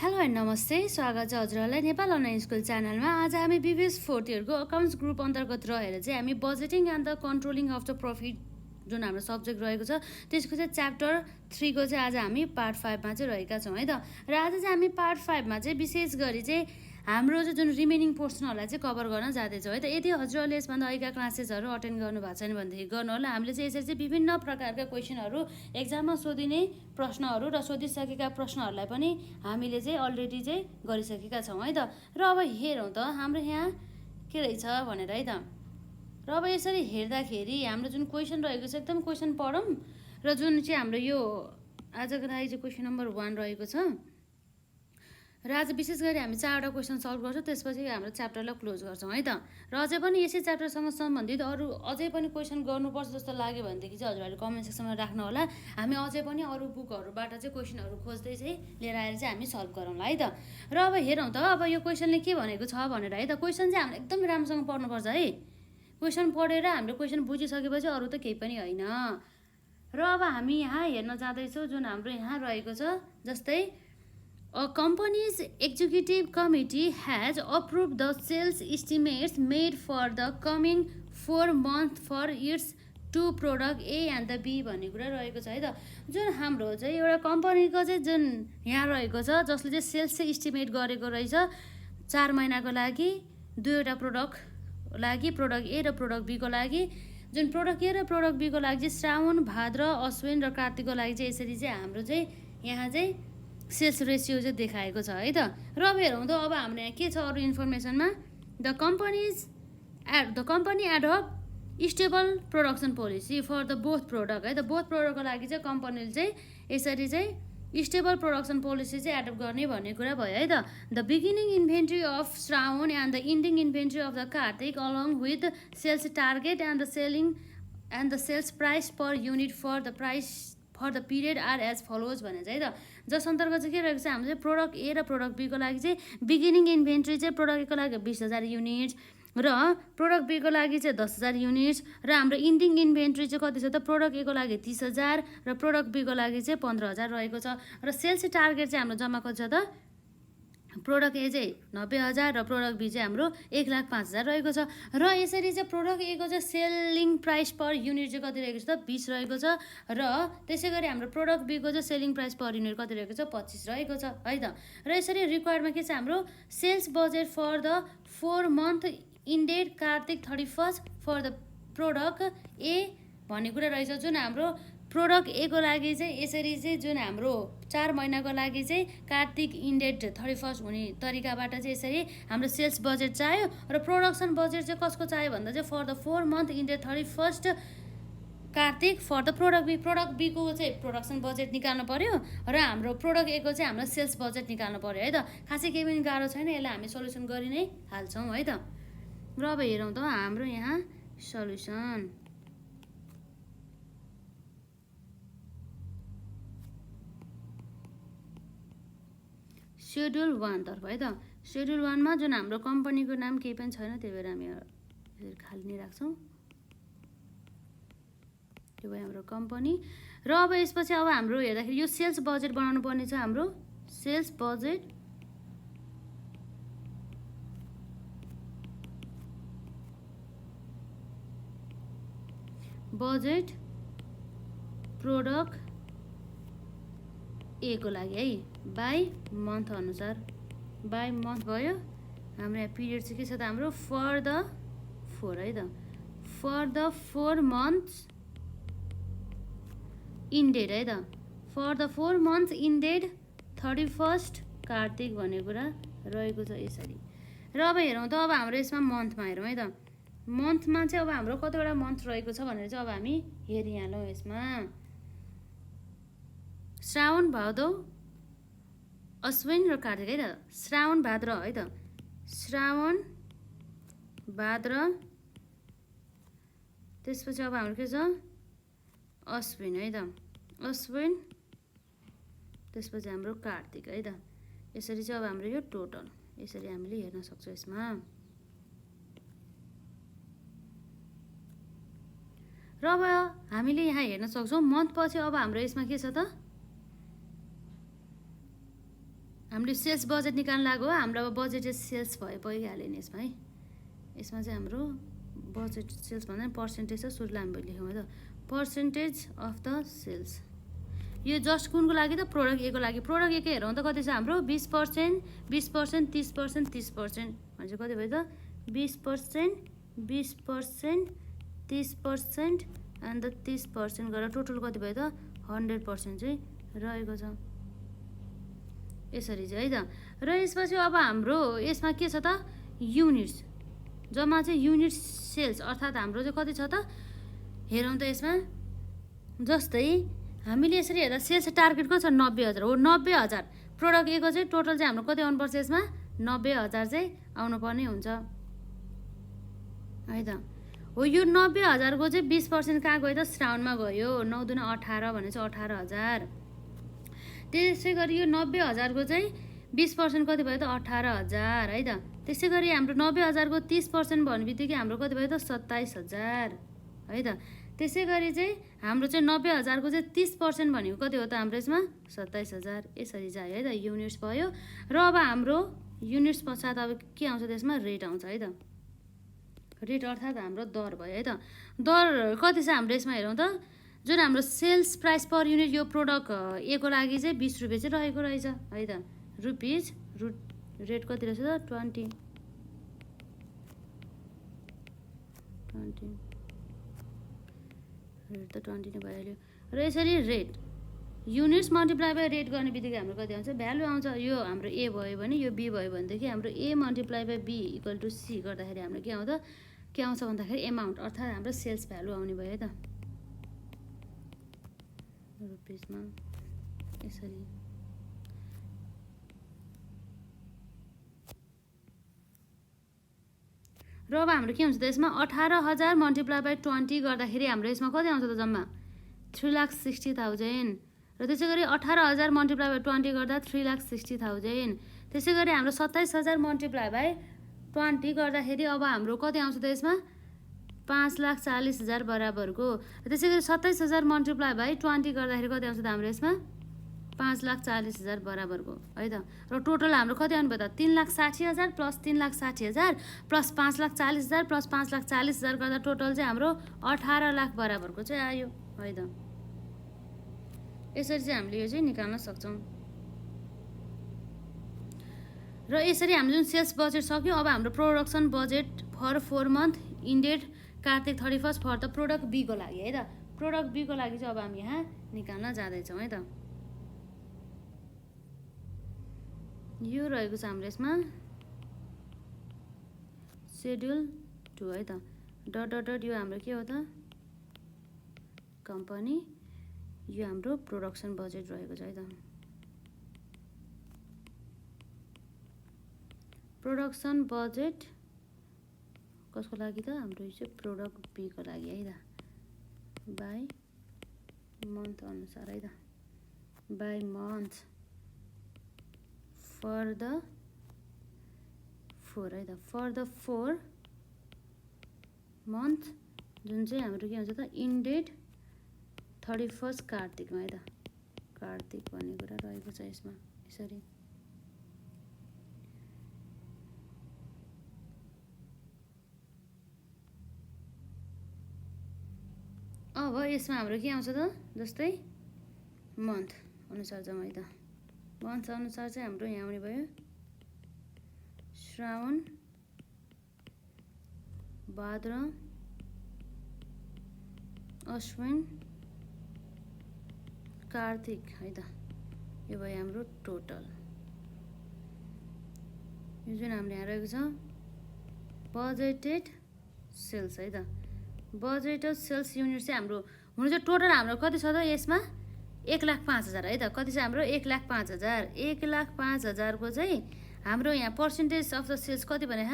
Hello and नमस्ते, स्वागत छ हजुरहरूलाई नेपाल अनलाइन स्कुल च्यानलमा। आज हामी बिबिएस फोर्थ इयरको अकाउन्ट्स ग्रुप अन्तर्गत रहेर चाहिँ हामी budgeting and the controlling of the profit जुन हाम्रो सब्जेक्ट रहेको छ त्यसको चाहिँ च्याप्टर 3 को चाहिँ आज हामी पार्ट 5 मा चाहिँ रहेका छौँ है त। र आज चाहिँ हामी पार्ट 5 मा चाहिँ विशेष गरी चाहिँ हाम्रो चाहिँ जुन रिमेनिङ पोर्सनहरूलाई चाहिँ कभर गर्न जाँदैछौँ है त। यदि हजुरहरूले यसभन्दा अहिलेका क्लासेसहरू अटेन्ड गर्नु भएको छैन भनेदेखि गर्नु होला। हामीले चाहिँ यसरी चाहिँ विभिन्न प्रकारका क्वेसनहरू एक्जाममा सोधिने प्रश्नहरू र सोधिसकेका प्रश्नहरूलाई पनि हामीले चाहिँ अलरेडी चाहिँ गरिसकेका छौँ है त। र अब हेरौँ त हाम्रो यहाँ के रहेछ भनेर है त। र अब यसरी हेर्दाखेरि हाम्रो जुन क्वेसन रहेको छ एकदम क्वेसन पढौँ र जुन चाहिँ हाम्रो यो आजको लागि चाहिँ क्वेसन नम्बर 1 रहेको छ। र आज विशेष गरी हामी 4वटा क्वेसन सल्भ गर्छौँ, त्यसपछि हाम्रो च्याप्टरलाई क्लोज गर्छौँ है त। र अझै पनि यसै च्याप्टरसँग सम्बन्धित अरू अझै पनि क्वेसन गर्नुपर्छ जस्तो लाग्यो भनेदेखि चाहिँ हजुरहरूले कमेन्ट सेक्सनमा राख्नु होला। हामी अझै पनि अरू बुकहरूबाट चाहिँ क्वेसनहरू खोज्दै चाहिँ लिएर आएर चाहिँ हामी सल्भ गरौँला है त। र अब हेरौँ त अब यो क्वेसनले के भनेको छ भनेर है त। क्वेसन चाहिँ हामीले एकदम राम्रोसँग पढ्नुपर्छ है। क्वेसन पढेर हामीले क्वेसन बुझिसकेपछि अरू त केही पनि होइन। र अब हामी यहाँ हेर्न जाँदैछौँ जुन हाम्रो यहाँ रहेको छ, जस्तै A company's executive committee has approved the sales estimates made for the coming 4 months for its two product A and the B भन्ने कुरा रहेको छ है त। जुन हाम्रो चाहिँ एउटा कम्पनीको चाहिँ जुन यहाँ रहेको छ जसले चाहिँ सेल्स चाहिँ इस्टिमेट गरेको रहेछ 4 महिनाको लागि दुईवटा प्रोडक्ट लागि, प्रोडक्ट ए र प्रोडक्ट बी को लागि। जुन प्रोडक्ट ए र प्रोडक्ट बी को लागि चाहिँ श्रावण, भाद्र, अश्विन र कार्तिकको लागि चाहिँ यसरी चाहिँ हाम्रो चाहिँ यहाँ चाहिँ सेल्स रेसियो चाहिँ देखाएको छ है त। र अब हेरौँ त अब हाम्रो यहाँ के छ अरू इन्फर्मेसनमा। The company adopt stable production policy for the both product है त। बोथ प्रोडक्टको लागि चाहिँ कम्पनीले चाहिँ यसरी चाहिँ स्टेबल प्रोडक्सन पोलिसी चाहिँ एडप्ट गर्ने भन्ने कुरा भयो है त। The beginning inventory of Shrawan and the ending inventory of the Kartik along with sales target and the sales price per unit for the period are as follows भने चाहिँ त। जस अन्तर्गत चाहिँ के रहेको छ हाम्रो चाहिँ प्रोडक्ट ए र प्रोडक्ट बीको लागि चाहिँ बिगिनिङ इन्भेन्ट्री चाहिँ प्रोडक्ट ए को लागि 20,000 युनिट र प्रोडक्ट बी को लागि चाहिँ 10,000 युनिट र हाम्रो इन्डिङ इन्भेन्ट्री चाहिँ कति छ त प्रोडक्ट ए को लागि 30,000 र प्रोडक्ट बी को लागि चाहिँ 15,000 रहेको छ। र सेल्स टार्गेट चाहिँ हाम्रो जम्मा कति छ त प्रोडक्ट ए चाहिँ 90,000 र प्रोडक्ट बी चाहिँ हाम्रो 1,05,000 रहेको छ। र यसरी चाहिँ प्रोडक्ट ए को चाहिँ सेलिङ प्राइस पर युनिट चाहिँ कति रहेको छ त 20 रहेको छ। र त्यसै गरी हाम्रो प्रोडक्ट बी को चाहिँ सेलिङ प्राइस पर युनिट कति रहेको छ 25 रहेको छ है त। र यसरी रिक्वायर्डमा के छ हाम्रो sales budget for the 4 month ended Kartik 31 for the product A भन्ने कुरा रहेछ। जुन हाम्रो प्रोडक्ट ए को लागि चाहिँ यसरी चाहिँ जुन हाम्रो 4 महिनाको लागि चाहिँ कार्तिक इन्डेड 31 हुने तरिकाबाट चाहिँ यसरी हाम्रो सेल्स बजेट चाहियो। र प्रोडक्सन बजेट चाहिँ कसको चाहियो भन्दा चाहिँ for the 4 month ended 31 Kartik for the product B को चाहिँ प्रोडक्सन बजेट निकाल्नु पर्यो र हाम्रो प्रोडक्ट ए को चाहिँ हाम्रो सेल्स बजेट निकाल्नु पर्यो है त। खासै केही पनि गाह्रो छैन, यसलाई हामी सोल्युसन गरि नै हाल्छौँ है त। र अब हेरौँ त हाम्रो यहाँ सल्युसन। सेड्युल 1 तर्फ है त। सेड्युल 1 मा जुन हाम्रो कम्पनीको नाम केही पनि छैन, त्यही भएर हामी यसरी खाली नै राख्छौँ। त्यो भयो हाम्रो कम्पनी। र अब यसपछि अब हाम्रो हेर्दाखेरि यो सेल्स बजेट बनाउनु पर्ने छ। हाम्रो सेल्स बजेट प्रोडक्ट ए को लागि है बाई मन्थ अनुसार, बाई मन्थ भयो। हाम्रो यहाँ पिरियड चाहिँ के छ त हाम्रो फर द 4 है त। फर द 4 मन्थ्स इन्डेड है त। फर द 4 मन्थ्स इन्डेड 31 कार्तिक भन्ने कुरा रहेको छ यसरी। र अब हेरौँ त अब हाम्रो यसमा मन्थमा हेरौँ है त। मन्थमा चाहिँ अब हाम्रो कतिवटा मन्थ रहेको छ भनेर चाहिँ अब हामी हेरिहालौँ यसमा। श्रावण, भादौ, अश्विन र कार्तिक है त। श्रावण भाद्र है त। श्रावण भाद्र, त्यसपछि अब हाम्रो के छ अश्विन है त। अश्विन, त्यसपछि हाम्रो कार्तिक है त। यसरी चाहिँ अब हाम्रो यो टोटल यसरी हामीले हेर्न सक्छौँ यसमा। र अब हामीले यहाँ हेर्न सक्छौँ मन्थ पछि अब हाम्रो यसमा के छ त हामीले सेल्स बजेट निकाल्न लाग्यो हो। हाम्रो अब बजेटेड सेल्स भइहाल्यो नि यसमा है। यसमा चाहिँ हाम्रो बजेट सेल्स भन्दा पर्सेन्टेज छ, सुरुलाई हामीले लेख्यौँ है त, पर्सेन्टेज अफ द सेल्स। यो जस्ट कुनको लागि त, प्रोडक्ट ए को लागि। प्रोडक्ट ए को हेरौँ त कति छ हाम्रो, 20%, 20%, 30%, 30% भनेपछि कति भयो त, 20%, 20%, 30% अन्त 30% गरेर टोटल कति भयो त, 100% चाहिँ रहेको छ। यसरी चाहिँ है त। र यसपछि अब हाम्रो यसमा के छ त, युनिट्स, जम्मा चाहिँ युनिट सेल्स, अर्थात् हाम्रो चाहिँ कति छ त, हेरौँ त यसमा। जस्तै हामीले यसरी हेर्दा सेल्स टार्गेट कति छ, 90,000 हो। 90,000 प्रोडक्ट ए को चाहिँ टोटल चाहिँ हाम्रो कति आउनुपर्छ यसमा, 90,000 चाहिँ आउनुपर्ने हुन्छ है त। हो यो 90,000 को चाहिँ 20% कहाँ गयो त, श्रावणमा गयो। 9 दुना 18 भनेपछि 18,000। त्यसै गरी यो 90,000 को चाहिँ 20% कति भयो त, 18,000 है त। त्यसै गरी हाम्रो 90,000 को 30% भन्ने बित्तिकै हाम्रो कति भयो त, 27,000 है त। त्यसै गरी चाहिँ हाम्रो चाहिँ 90,000 को चाहिँ 30% भनेको कति हो त हाम्रो यसमा, 27,000। यसरी जायो है त, युनिट्स भयो। र अब हाम्रो युनिट्स पश्चात अब के आउँछ त्यसमा, रेट आउँछ है त। रेट अर्थात् हाम्रो दर भयो है त। दर कति छ हाम्रो यसमा हेरौँ त, जुन हाम्रो सेल्स प्राइस पर युनिट यो प्रोडक्ट ए को लागि चाहिँ 20 रुपियाँ चाहिँ रहेको रहेछ है त। रुपिज रेट कति रहेछ त, 20 रेट त 20 नै भइहाल्यो। र यसरी rate units multiply by rate गर्ने बित्तिकै हाम्रो कति आउँछ, भ्यालु आउँछ। यो हाम्रो ए भयो भने यो बी भयो भनेदेखि हाम्रो A multiply by B equal to C गर्दाखेरि हाम्रो के आउँछ भन्दाखेरि एमाउन्ट, अर्थात् हाम्रो सेल्स भ्यालु आउने भयो है त रुपिसमा। यसरी र अब हाम्रो के हुन्छ त यसमा, 18,000 मल्टिप्लाई बाई 20 गर्दाखेरि हाम्रो यसमा कति आउँछ त, जम्मा 3,60,000। र त्यसै गरी 18,000 मल्टिप्लाई बाई 20 गर्दा 3,60,000। त्यसै गरी हाम्रो 27,000 मल्टिप्लाई बाई 20 गर्दाखेरि अब हाम्रो कति आउँछ त यसमा, 5,40,000 बराबरको। र त्यसै गरी 27,000 मल्टिप्लाई बाई 20 गर्दाखेरि कति आउँछ त हाम्रो यसमा, 5,40,000 बराबरको है त। र टोटल हाम्रो कति आउनु भयो त, 3,60,000 प्लस 3,60,000 प्लस 5,40,000 प्लस 5,40,000 गर्दा टोटल चाहिँ हाम्रो 18 लाख बराबरको चाहिँ आयो है त। यसरी चाहिँ हामीले यो चाहिँ निकाल्न सक्छौँ। र यसरी हामीले जुन सेल्स बजेट सक्यो, अब हाम्रो production budget for 4 month ended Kartik 31 for the product B को लागि है त। प्रोडक्ट बी को लागि चाहिँ अब हामी यहाँ निकाल्न जाँदैछौँ है त। यो रहेको छ हाम्रो यसमा सेड्युल 2 है त। डट डट डट यो हाम्रो के हो त, कम्पनी। यो हाम्रो प्रोडक्सन बजेट रहेको छ है त। प्रोडक्सन बजेट कसको लागि त, हाम्रो यो चाहिँ प्रोडक्ट बी को लागि है त। बाई मन्थ अनुसार है त, बाई मन्थ फर द 4 है त। फर द 4 मन्थ जुन चाहिँ हाम्रो के हुन्छ त, इन्डेड 31 कार्तिकमा है त। कार्तिक भन्ने कुरा रहेको छ यसमा। यसरी अब यसमा हाम्रो के आउँछ त, जस्तै मन्थ अनुसार जाउँ है त। मन्थ अनुसार चाहिँ हाम्रो यहाँ आउने भयो श्रावण, भाद्र, अश्विन, कार्तिक है त। यो भयो हाम्रो टोटल। यो जुन हाम्रो यहाँ रहेको छ बजेटेड सेल्स है त। बजेटेड सेल्स युनिट चाहिँ हाम्रो हुनु चाहिँ टोटल हाम्रो कति छ त यसमा, 1,05,000 है त। कति छ हाम्रो, 1,05,000। 1,05,000 को चाहिँ हाम्रो यहाँ पर्सेन्टेज अफ द सेल्स कति भने,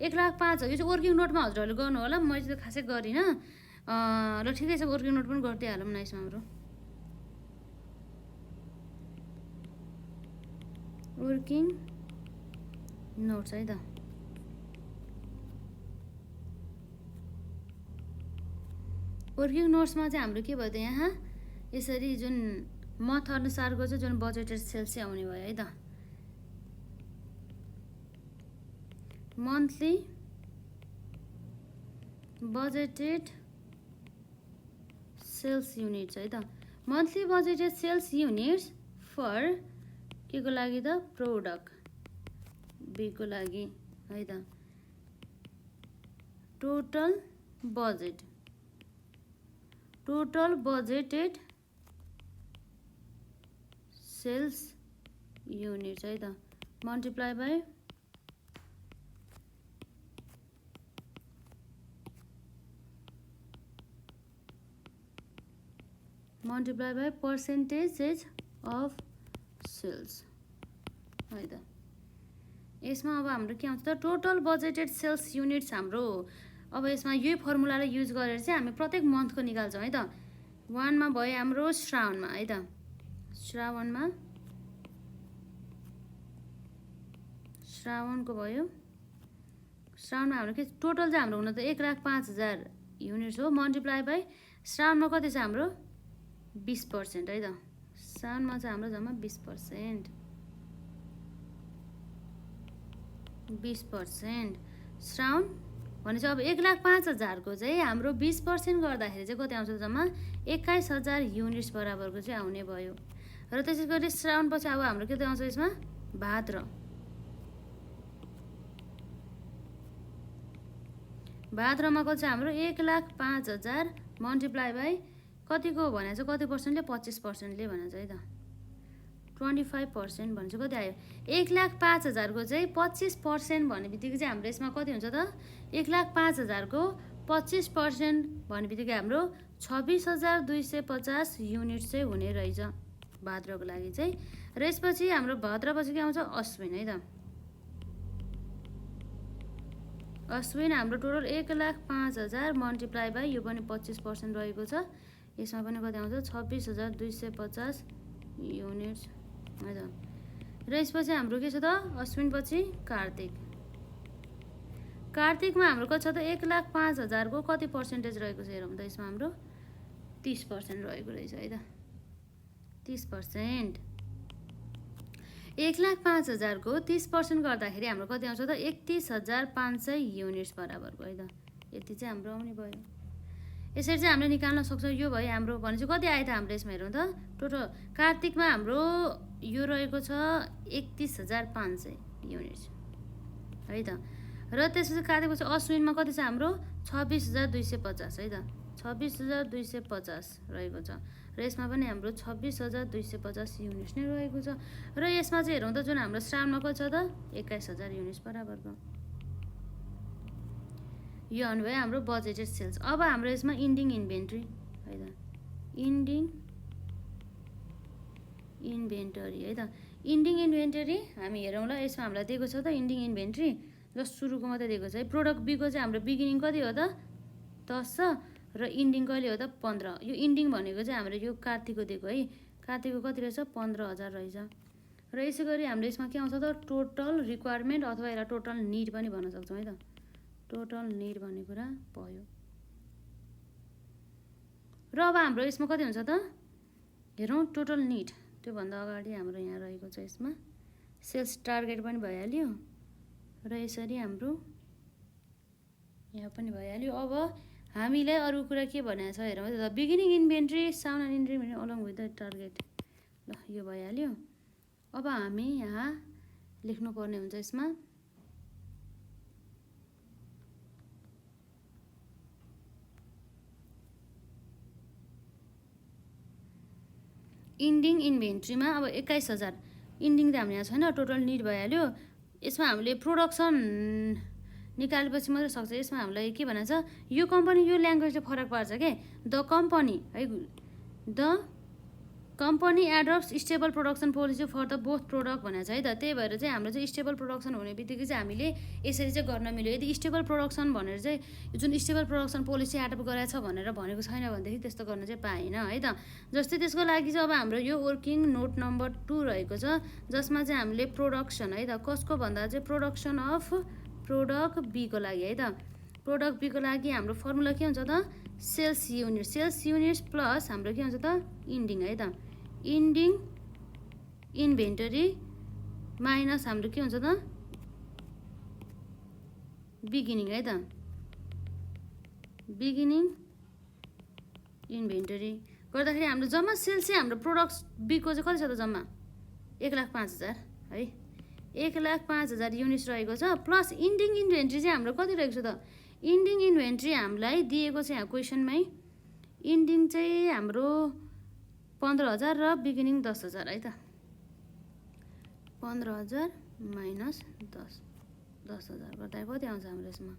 1,05,000। यो चाहिँ वर्किङ नोटमा हजुरहरूले गर्नु होला, मैले चाहिँ खासै गरिनँ। ल ठिकै छ, वर्किङ नोट पनि गर्दै हालौँ न यसमा। हाम्रो वर्किङ नोट्स है त। वर्किङ नोट्समा चाहिँ हाम्रो के भयो त, यहाँ यसरी जुन मन्थ अनुसारको चाहिँ जुन बजेटेड सेल्स चाहिँ आउने भयो है त। मन्थली बजेटेड सेल्स युनिट्स है त monthly budgeted sales units for के को लागि त प्रोडक्ट बी को लागि है त टोटल बजेटेड सेल्स युनिट्स है त multiply by percentage of sales है त यसमा अब हाम्रो के आउँछ त टोटल बजेटेड सेल्स युनिट्स हाम्रो अब यसमा यही फर्मुलालाई युज गरेर चाहिँ हामी प्रत्येक मन्थको निकाल्छौँ है त 1 मा भयो हाम्रो श्रावणमा है त श्रावणको भयो श्रावणमा हाम्रो के टोटल चाहिँ हाम्रो हुन त 1,05,000 युनिट्स हो मल्टिप्लाई बाई श्रावणमा कति छ हाम्रो 20% है त श्रावणमा चाहिँ हाम्रो जम्मा 20% श्रावण भनेपछि अब 1,05,000 को चाहिँ हाम्रो 20% गर्दाखेरि चाहिँ कति आउँछ जम्मा 21,000 युनिट्स बराबरको चाहिँ आउने भयो र त्यसै गरी श्रावण पछि अब हाम्रो के आउँछ यसमा भाद्रमा को चाहिँ हाम्रो 1,05,000 मल्टिप्लाई बाई कतिको भनेको छ कति पर्सेन्टले 25%ले भनेको छ है त 25% भनेपछि कति आयो 1,05,000 को चाहिँ 25% भन्ने बित्तिकै चाहिँ हाम्रो यसमा कति हुन्छ त 1,05,000 को 25% भन्ने बित्तिकै हाम्रो 26,250 युनिट चाहिँ हुने रहेछ भाद्रको लागि चाहिँ र यसपछि हाम्रो भाद्रपछि के आउँछ अश्विन है त अश्विन हाम्रो टोटल 1,05,000 मल्टिप्लाई बाई यो पनि 25% रहेको छ यसमा पनि कति आउँछ 26,250 युनिट्स है त र यसपछि हाम्रो के छ त अश्विन पछि कार्तिकमा हाम्रो कति छ त 1,05,000 को कति पर्सेन्टेज रहेको छ हेरौँ त यसमा हाम्रो 30% रहेको रहेछ है त 30% 1,05,000 को 30% गर्दाखेरि हाम्रो कति आउँछ त 31,500 युनिट्स बराबरको है त यति चाहिँ हाम्रो आउने भयो यसरी चाहिँ हामीले निकाल्न सक्छौँ यो भयो हाम्रो भनेपछि कति आयो त हाम्रो यसमा हेरौँ त टोटल कार्तिकमा हाम्रो यो रहेको छ 31,500 युनिट्स है त र त्यसपछि कार्तिकपछि अश्विनमा कति छ हाम्रो 26,250 है त 26,250 रहेको छ र यसमा पनि हाम्रो 26,250 युनिट्स नै रहेको छ र यसमा चाहिँ हेरौँ त जुन हाम्रो श्रावणमा कति छ त 21,000 युनिट्स बराबरको यो आउनु भयो हाम्रो बजेटेड सेल्स अब हाम्रो यसमा इन्डिङ इन्भेन्ट्री है त इन्डिङ इन्भेन्टरी है त इन्डिङ इन्भेन्टरी हामी हेरौँ ल यसमा हामीलाई दिएको छ त इन्डिङ इन्भेन्ट्री जस्ट सुरुको मात्रै दिएको छ है प्रोडक्ट बीको चाहिँ हाम्रो बिगिनिङ कति हो त 10 छ र इन्डिङ कहिले हो त 15 यो इन्डिङ भनेको चाहिँ हाम्रो यो कार्तिकको दिएको है कार्तिकको कति रहेछ 15,000 रहेछ र यसै गरी हाम्रो यसमा के आउँछ त टोटल रिक्वायरमेन्ट अथवा यसलाई टोटल निड पनि भन्न सक्छौँ है त टोटल निड भन्ने कुरा भयो र अब हाम्रो यसमा कति हुन्छ त हेरौँ टोटल निड त्योभन्दा अगाडि हाम्रो यहाँ रहेको छ यसमा सेल्स टार्गेट पनि भइहाल्यो र यसरी हाम्रो यहाँ पनि भइहाल्यो अब हामीलाई अरू कुरा के भनेको छ हेरौँ त beginning inventory sound and inventory along with the target ल यो भइहाल्यो अब हामी यहाँ लेख्नुपर्ने हुन्छ यसमा इन्डिङ इन्भेन्ट्रीमा अब 21,000 इन्डिङ त हाम्रो यहाँ छैन टोटल निड भइहाल्यो यसमा हामीले प्रोडक्सन निकालेपछि मात्रै सक्छ यसमा हामीलाई के भनेको छ यो कम्पनी यो ल्याङ्ग्वेजले फरक पार्छ के द कम्पनी है the company adopts stable production policy for the both product भनेको छ है त त्यही भएर चाहिँ हाम्रो चाहिँ स्टेबल प्रोडक्सन हुने बित्तिकै चाहिँ हामीले यसरी चाहिँ गर्न मिल्यो यदि स्टेबल प्रोडक्सन भनेर चाहिँ जुन स्टेबल प्रोडक्सन पोलिसी एडप्ट गराएको छ भनेर भनेको छैन भनेदेखि त्यस्तो गर्न चाहिँ पाएन है त जस्तै त्यसको लागि चाहिँ अब हाम्रो यो वर्किङ नोट नम्बर 2 रहेको छ जसमा चाहिँ हामीले प्रोडक्सन है त कसको भन्दा चाहिँ प्रोडक्सन अफ प्रोडक्ट बी को लागि है त प्रोडक्ट बी को लागि हाम्रो फर्मुला के हुन्छ त सेल्स युनिट्स प्लस हाम्रो के हुन्छ त इन्डिङ है त इन्डिङ इन्भेन्टरी माइनस हाम्रो के हुन्छ त बिगिनिङ है त, बिगिनिङ इन्भेन्टरी गर्दाखेरि हाम्रो जम्मा सेल्स चाहिँ हाम्रो प्रोडक्ट बीको चाहिँ कति छ त जम्मा 1,05,000 है, 1,05,000 युनिट्स रहेको छ। प्लस इन्डिङ इन्भेन्ट्री चाहिँ हाम्रो कति रहेको छ त, इन्डिङ इन्भेन्ट्री हामीलाई दिएको छ यहाँ क्वेसनमै, इन्डिङ चाहिँ हाम्रो 15,000 र बिगिनिङ 10,000 है त, 15,000 माइनस 10,000 गर्दा कति आउँछ हाम्रो यसमा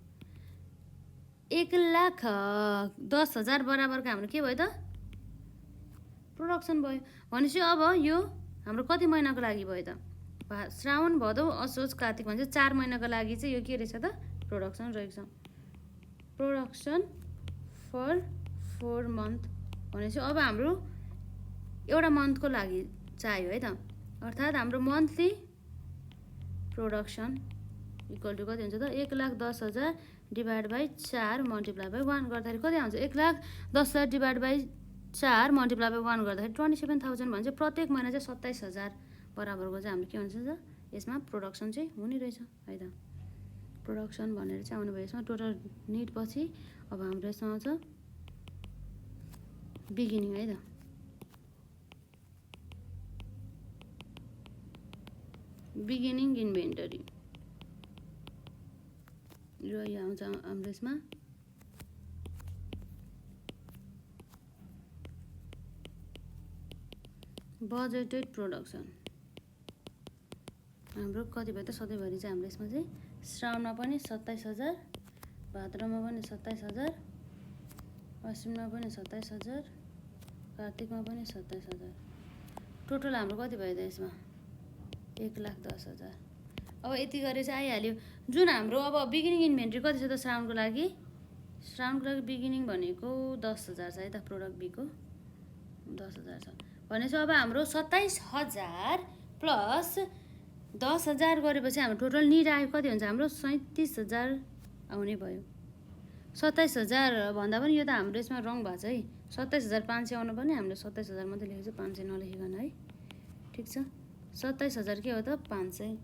1,10,000 बराबरको हाम्रो के भयो त प्रोडक्सन भयो। भनेपछि अब यो हाम्रो कति महिनाको लागि भयो त, श्रावण भदौ असोज कार्तिक भन्छ 4 महिनाको लागि चाहिँ यो के रहेछ त प्रोडक्सन रहेको छ, प्रोडक्सन फर 4 मन्थ। भनेपछि अब हाम्रो एउटा मन्थको लागि चाहियो है त, अर्थात् हाम्रो मन्थली प्रोडक्सन इक्वल टु कति हुन्छ त 1,10,000 डिभाइड बाई 4 मल्टिप्लाई बाई 1 गर्दाखेरि कति आउँछ 1,10,000 डिभाइड बाई 4 मल्टिप्लाई बाई 1 गर्दाखेरि 27,000 भन्छ। प्रत्येक महिना चाहिँ 27,000 बराबरको चाहिँ हाम्रो के हुन्छ त यसमा प्रोडक्सन चाहिँ हुने रहेछ है त, प्रोडक्सन भनेर चाहिँ आउनुभयो यसमा टोटल निड। पछि अब हाम्रो यसमा आउँछ बिगिनिङ है त, बिगिनिङ इन्भेन्टरी र यो आउँछ हाम्रो यसमा बजेटेड प्रोडक्सन। हाम्रो कति भयो त सधैँभरि चाहिँ हाम्रो यसमा चाहिँ श्रावणमा पनि 27,000, भाद्रमा पनि 27,000, अश्विनमा पनि 27,000, कार्तिकमा पनि 27,000, टोटल हाम्रो कति भयो त यसमा 1,10,000। अब यति गरेर चाहिँ आइहाल्यो। जुन हाम्रो अब बिगिनिङ इन्भेन्ट्री कति छ त श्रावणको लागि, श्रावणको लागि बिगिनिङ भनेको 10,000 छ है त, प्रोडक्ट बीको 10,000 छ। भनेपछि अब हाम्रो 27,000 प्लस 10,000 गरेपछि हाम्रो टोटल निड आयो कति हुन्छ हाम्रो 37,000 आउने भयो। 27,000 भन्दा पनि यो त हाम्रो यसमा रङ भएको छ है, 27,500 आउनु पर्ने, हामीले 27,000 मात्रै लेखेको छ 500 नलेखिकन है, ठिक छ। 27,000 के हो त 500,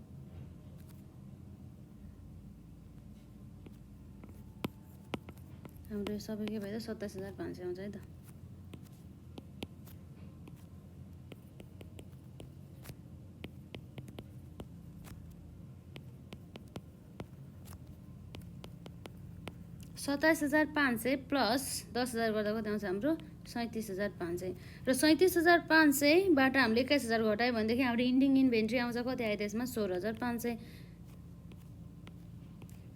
हाम्रो सबै के भयो त 27,500 आउँछ है त। $27,500 प्लस 10,000 गर्दा कति आउँछ हाम्रो 37,500 र 37,500बाट हामीले 21,000 घटायो भनेदेखि हाम्रो इन्डिङ इन्भेन्ट्री आउँछ कति आयो त्यसमा 16,500,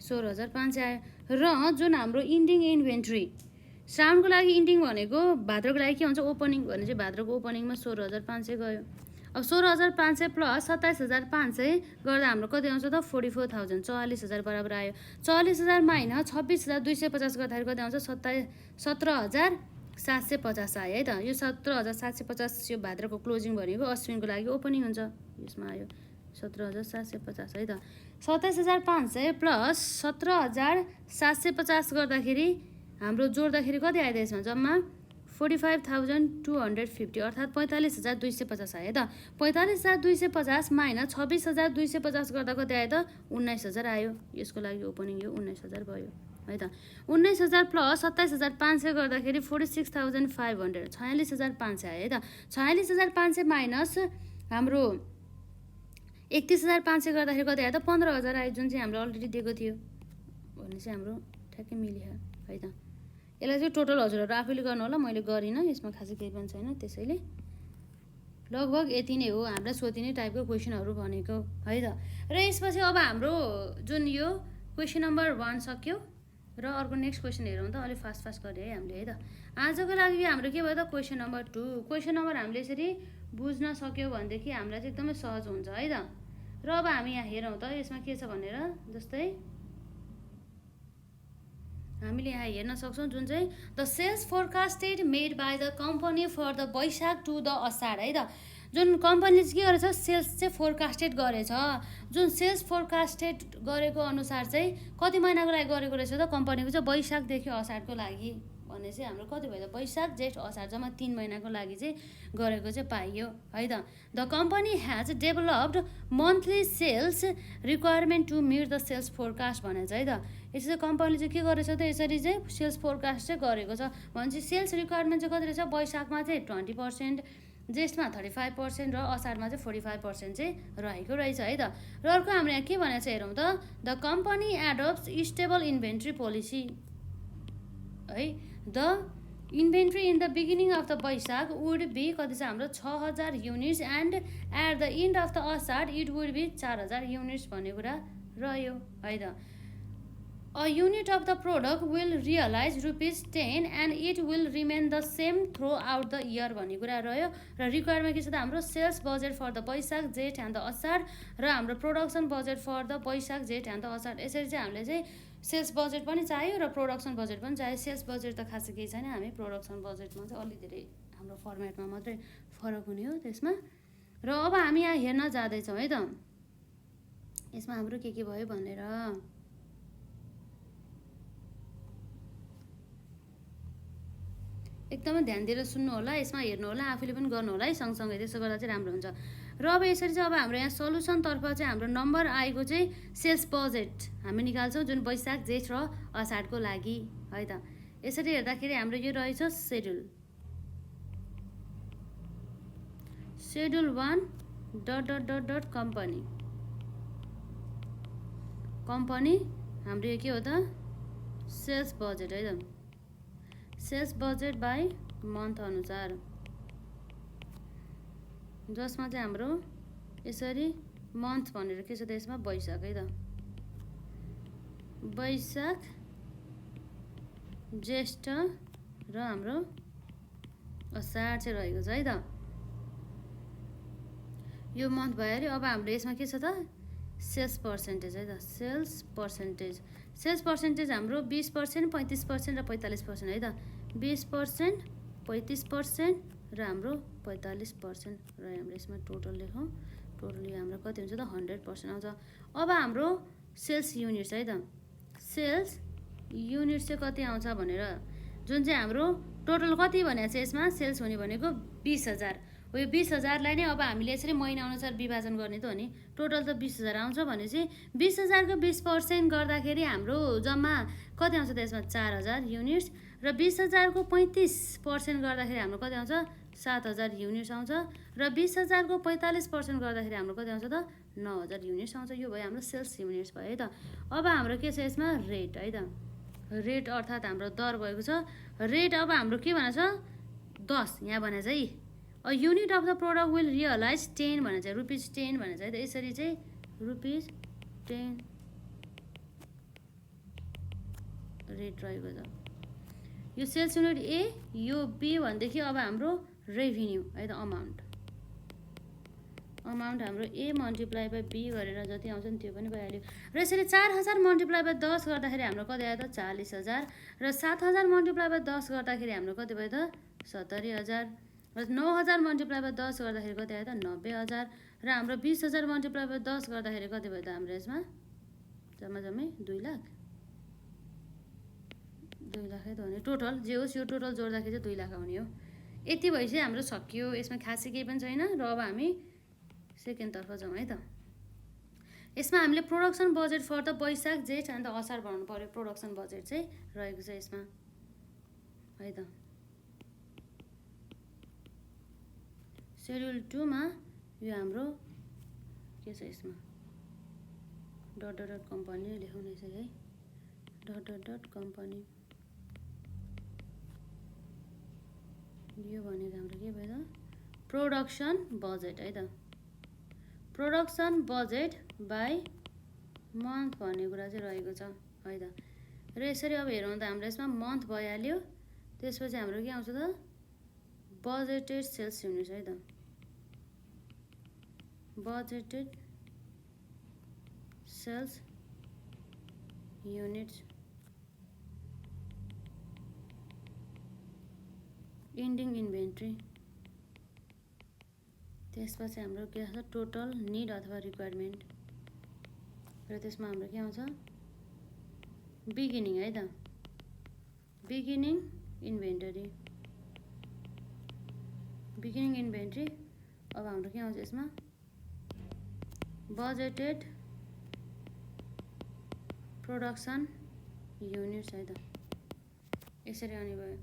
16,500 आयो। र जुन हाम्रो इन्डिङ इन्भेन्ट्री श्रावणको लागि इन्डिङ भनेको भाद्रको लागि के हुन्छ ओपनिङ भने चाहिँ भाद्रको ओपनिङमा 16,500 गयो। अब 16,500 प्लस 27,500 गर्दा हाम्रो कति आउँछ त 44,000, 44,000 बराबर आयो। 44,000 माइनस 26,250 गर्दाखेरि कति आउँछ 17,750 आयो है त। यो 17,750 यो भाद्रको क्लोजिङ भनेको अश्विनको लागि ओपनिङ हुन्छ, यसमा आयो 17,750 है त। 27,500 प्लस 17,750 गर्दाखेरि हाम्रो जोड्दाखेरि कति आयो त यसमा जम्मा 45,250 अर्थात् 45,250 आयो त। 45,250 माइनस 26,250 गर्दा कति आयो त 19,000 आयो। यसको लागि ओपनिङ यो 19,000 भयो है त। 19,000 प्लस 27,500 गर्दाखेरि 46,500, 46,500 आयो है त। 46,500 माइनस हाम्रो 31,500 गर्दाखेरि कति आयो त 15,000 आयो, जुन चाहिँ हाम्रो अलरेडी दिएको थियो भने चाहिँ हाम्रो ठ्याक्कै मिल्यो है त। यसलाई चाहिँ टोटल हजुरहरू आफैले गर्नु होला, मैले गरिनँ, यसमा खासै केही पनि छैन। त्यसैले लगभग यति नै हो हाम्रा सोधिने टाइपको क्वेसनहरू भनेको है त। र यसपछि अब हाम्रो जुन यो क्वेसन नम्बर 1 सक्यो र अर्को नेक्स्ट क्वेसन हेरौँ त, अलिक फास्ट गरेँ है हामीले है त। आजको लागि हाम्रो के भयो त क्वेसन नम्बर 2। क्वेसन नम्बर हामीले यसरी बुझ्न सक्यो भनेदेखि हामीलाई चाहिँ एकदमै सहज हुन्छ है त। र अब हामी यहाँ हेरौँ त यसमा के छ भनेर, जस्तै हामीले यहाँ हेर्न सक्छौँ जुन चाहिँ the sales forecasted made by the company for the Baishakh to the Asar है त। जुन कम्पनीले चाहिँ के गरेछ सेल्स चाहिँ फोरकास्टेड गरेछ, जुन सेल्स फोरकास्टेड गरेको अनुसार चाहिँ कति महिनाको लागि गरेको रहेछ त कम्पनीको चाहिँ वैशाखदेखि असारको लागि भन्ने चाहिँ हाम्रो कति भयो त वैशाख जेठ असार जम्मा 3 महिनाको लागि चाहिँ गरेको चाहिँ पाइयो है त। The company has developed monthly sales requirement to meet the sales forecast भनेको छ है त। यसरी चाहिँ कम्पनीले चाहिँ के गरेछ त यसरी चाहिँ सेल्स फोरकास्ट चाहिँ गरेको छ भनेपछि सेल्स रिक्वायरमेन्ट चाहिँ कति रहेछ वैशाखमा चाहिँ 20%, जेठमा 35% र असारमा चाहिँ 45% चाहिँ रहेको रहेछ है त। र अर्को हाम्रो यहाँ के भनेको छ हेरौँ त, the company adopts stable inventory policy है। The inventory in the beginning of the Baishakh would be कति छ हाम्रो 6000 units and at the end of the Asar it would be 4000 units भन्ने कुरा रह्यो है त। A unit of the product will realize ₹10 and it will remain the same throughout the year भन्ने कुरा रह्यो। र रिक्वायरमेन्ट के छ त हाम्रो सेल्स बजेट फर द वैशाख जेठ एन्ड द असार र हाम्रो प्रोडक्सन बजेट फर द वैशाख जेठ एन्ड द असार। यसरी चाहिँ हामीले चाहिँ सेल्स बजेट पनि चाहियो र प्रोडक्सन बजेट पनि चाहियो। सेल्स बजेट त खासै केही छैन, हामी प्रोडक्सन बजेटमा चाहिँ अलि धेरै हाम्रो फर्मेटमा मात्रै फरक हुने हो त्यसमा। र अब हामी यहाँ हेर्न जाँदैछौँ है त यसमा हाम्रो के भयो भनेर। एकदमै ध्यान दिएर सुन्नु होला, यसमा हेर्नु होला, आफूले पनि गर्नु होला है सँगसँगै, त्यसो गर्दा चाहिँ राम्रो हुन्छ। र अब यसरी चाहिँ अब हाम्रो यहाँ सल्युसनतर्फ चाहिँ हाम्रो नम्बर आएको चाहिँ सेल्स बजेट हामी निकाल्छौँ जुन वैशाख जेठ र असाढको लागि है त। यसरी हेर्दाखेरि हाम्रो यो रहेछ सेड्युल 1 डट कम्पनी हाम्रो यो के हो त सेल्स बजेट है त। सेल्स बजेट बाई मन्थ अनुसार जसमा चाहिँ हाम्रो यसरी मन्थ भनेर के छ त यसमा वैशाख है त। वैशाख ज्येष्ठ र हाम्रो असार चाहिँ रहेको छ है त। यो मन्थ भयो अरे। अब हाम्रो यसमा के छ त सेल्स पर्सेन्टेज है त। सेल्स पर्सेन्टेज हाम्रो 20%, 35% र 45% है त। 20%, 35% र हाम्रो 45% र हाम्रो यसमा टोटल लेखौँ। टोटल यो हाम्रो कति हुन्छ त 100% आउँछ। अब हाम्रो सेल्स युनिट्स है त। सेल्स युनिट चाहिँ कति आउँछ भनेर जुन चाहिँ हाम्रो टोटल कति भनेको छ यसमा सेल्स हुने भनेको 20000 हो। यो 20000लाई नै अब हामीले यसरी महिना अनुसार विभाजन गर्ने त हो नि। टोटल त 20000 आउँछ भनेपछि 20000 को 20% गर्दाखेरि हाम्रो जम्मा कति आउँछ त यसमा 4000 युनिट्स र 20000 को 35% गर्दाखेरि हाम्रो कति आउँछ 7000 युनिट्स आउँछ र 20000 को 45% गर्दाखेरि हाम्रो कति आउँछ त 9000 युनिट्स आउँछ। यो भयो हाम्रो सेल्स युनिट्स भयो है त। अब हाम्रो के छ यसमा रेट है त। रेट अर्थात् हाम्रो दर भएको छ। रेट अब हाम्रो के भनेको छ 10 यहाँ भनेको छ है। A unit of the product will realize 10 भनेको छ ₹10 भनेको छ है त। यसरी चाहिँ ₹10 रेट रहेको छ। यो सेल्स युनिट ए, यो बी भनेदेखि अब हाम्रो रेभिन्यू है त अमाउन्ट हाम्रो ए मल्टिप्लाई बाई बी गरेर जति आउँछ नि त्यो पनि भइहाल्यो। र यसरी 4000 मल्टिप्लाई बाई 10 गर्दाखेरि हाम्रो कति आयो त 40000 र 7000 मल्टिप्लाई बाई 10 गर्दाखेरि हाम्रो कति भयो त 70000 र 9000 मल्टिप्लाई बाई 10 गर्दाखेरि कति आयो त 90000 र हाम्रो 20000 मल्टिप्लाई बाई 10 गर्दाखेरि कति भयो त हाम्रो यसमा जम्मै 2 लाख है त भने टोटल जे होस् यो टोटल जोड्दाखेरि चाहिँ 2 लाख आउने हो। यति भएपछि हाम्रो सकियो, यसमा खासै केही पनि छैन। र अब हामी सेकेन्डतर्फ जाउँ है त। यसमा हामीले प्रोडक्सन बजेट फर द वैशाख जेठ एन्ड द असार बनाउनु पर्यो। प्रोडक्सन बजेट चाहिँ रहेको छ यसमा है त। सेड्युल 2 मा यो हाम्रो के छ यसमा डट कम्पनी लेखौँ न यसरी है। डट कम्पनी यो भनेको हाम्रो के भयो त प्रोडक्सन बजेट है त। प्रोडक्सन बजेट बाई मन्थ भन्ने कुरा चाहिँ रहेको छ है त। र यसरी अब हेरौँ त हाम्रो यसमा मन्थ भइहाल्यो। त्यसपछि हाम्रो के आउँछ त बजेटेड सेल्स युनिट्स है त। Budgeted sales units ending inventory. त्यसपछि हाम्रो के आउँछ टोटल निड अथवा रिक्वायरमेन्ट र त्यसमा हाम्रो के आउँछ बिगिनिङ है त। Beginning inventory, beginning inventory. अब हाम्रो के आउँछ यसमा बजेटेड प्रोडक्सन युनिट्स है त, यसरी आउने भयो।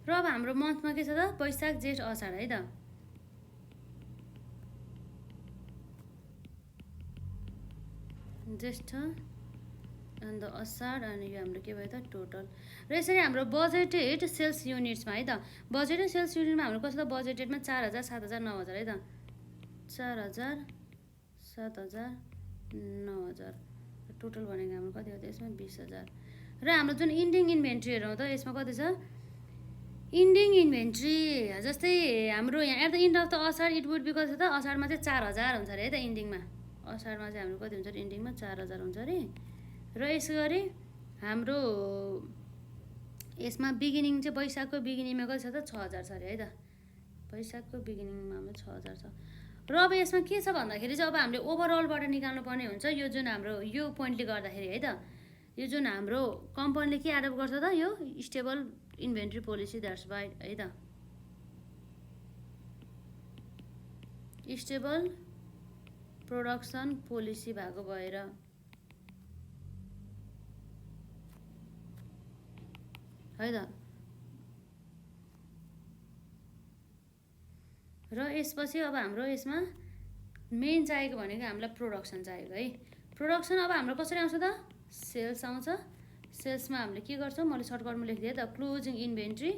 र अब हाम्रो मन्थमा के छ त वैशाख जेठ असार है त। ज्येष्ठ अन्त असार अनि यो हाम्रो के भयो त टोटल। र यसरी हाम्रो बजेटेड सेल्स युनिट्समा है त, बजेटेड सेल्स युनिटमा हाम्रो कस्तो त बजेटेडमा 4000 7000 9000 है त, 4000 7000 9000, टोटल भनेको हाम्रो कति हो त यसमा 20000। र हाम्रो जुन इन्डिङ इन्भेन्ट्री हेरौँ त यसमा कति छ इन्डिङ इन्भेन्ट्री, जस्तै हाम्रो यहाँ at the end of the Asar it would be कति छ त असारमा चाहिँ 4000 हुन्छ अरे है त इन्डिङमा, असारमा चाहिँ हाम्रो कति हुन्छ अरे इन्डिङमा 4000 हुन्छ अरे। र यसै गरी हाम्रो यसमा बिगिनिङ चाहिँ वैशाखको बिगिनिङमा कति छ त 6000 छ अरे है त, वैशाखको बिगिनिङमा हाम्रो 6000 छ। र अब यसमा के छ भन्दाखेरि चाहिँ अब हामीले ओभरअलबाट निकाल्नु पर्ने हुन्छ यो जुन हाम्रो यो पोइन्टले गर्दाखेरि है त, यो जुन हाम्रो कम्पनीले के एडप्ट गर्छ त यो stable inventory policy, that's why है त, स्टेबल प्रोडक्सन पोलिसी भएको भएर है त। र यसपछि अब हाम्रो यसमा मेन चाहिएको भनेको हामीलाई प्रोडक्सन चाहिएको है। प्रोडक्सन अब हाम्रो कसरी आउँछ त सेल्स आउँछ। सेल्समा हामीले के गर्छौँ मैले सर्टकटमा लेखिदिएँ त क्लोजिङ इन्भेन्ट्री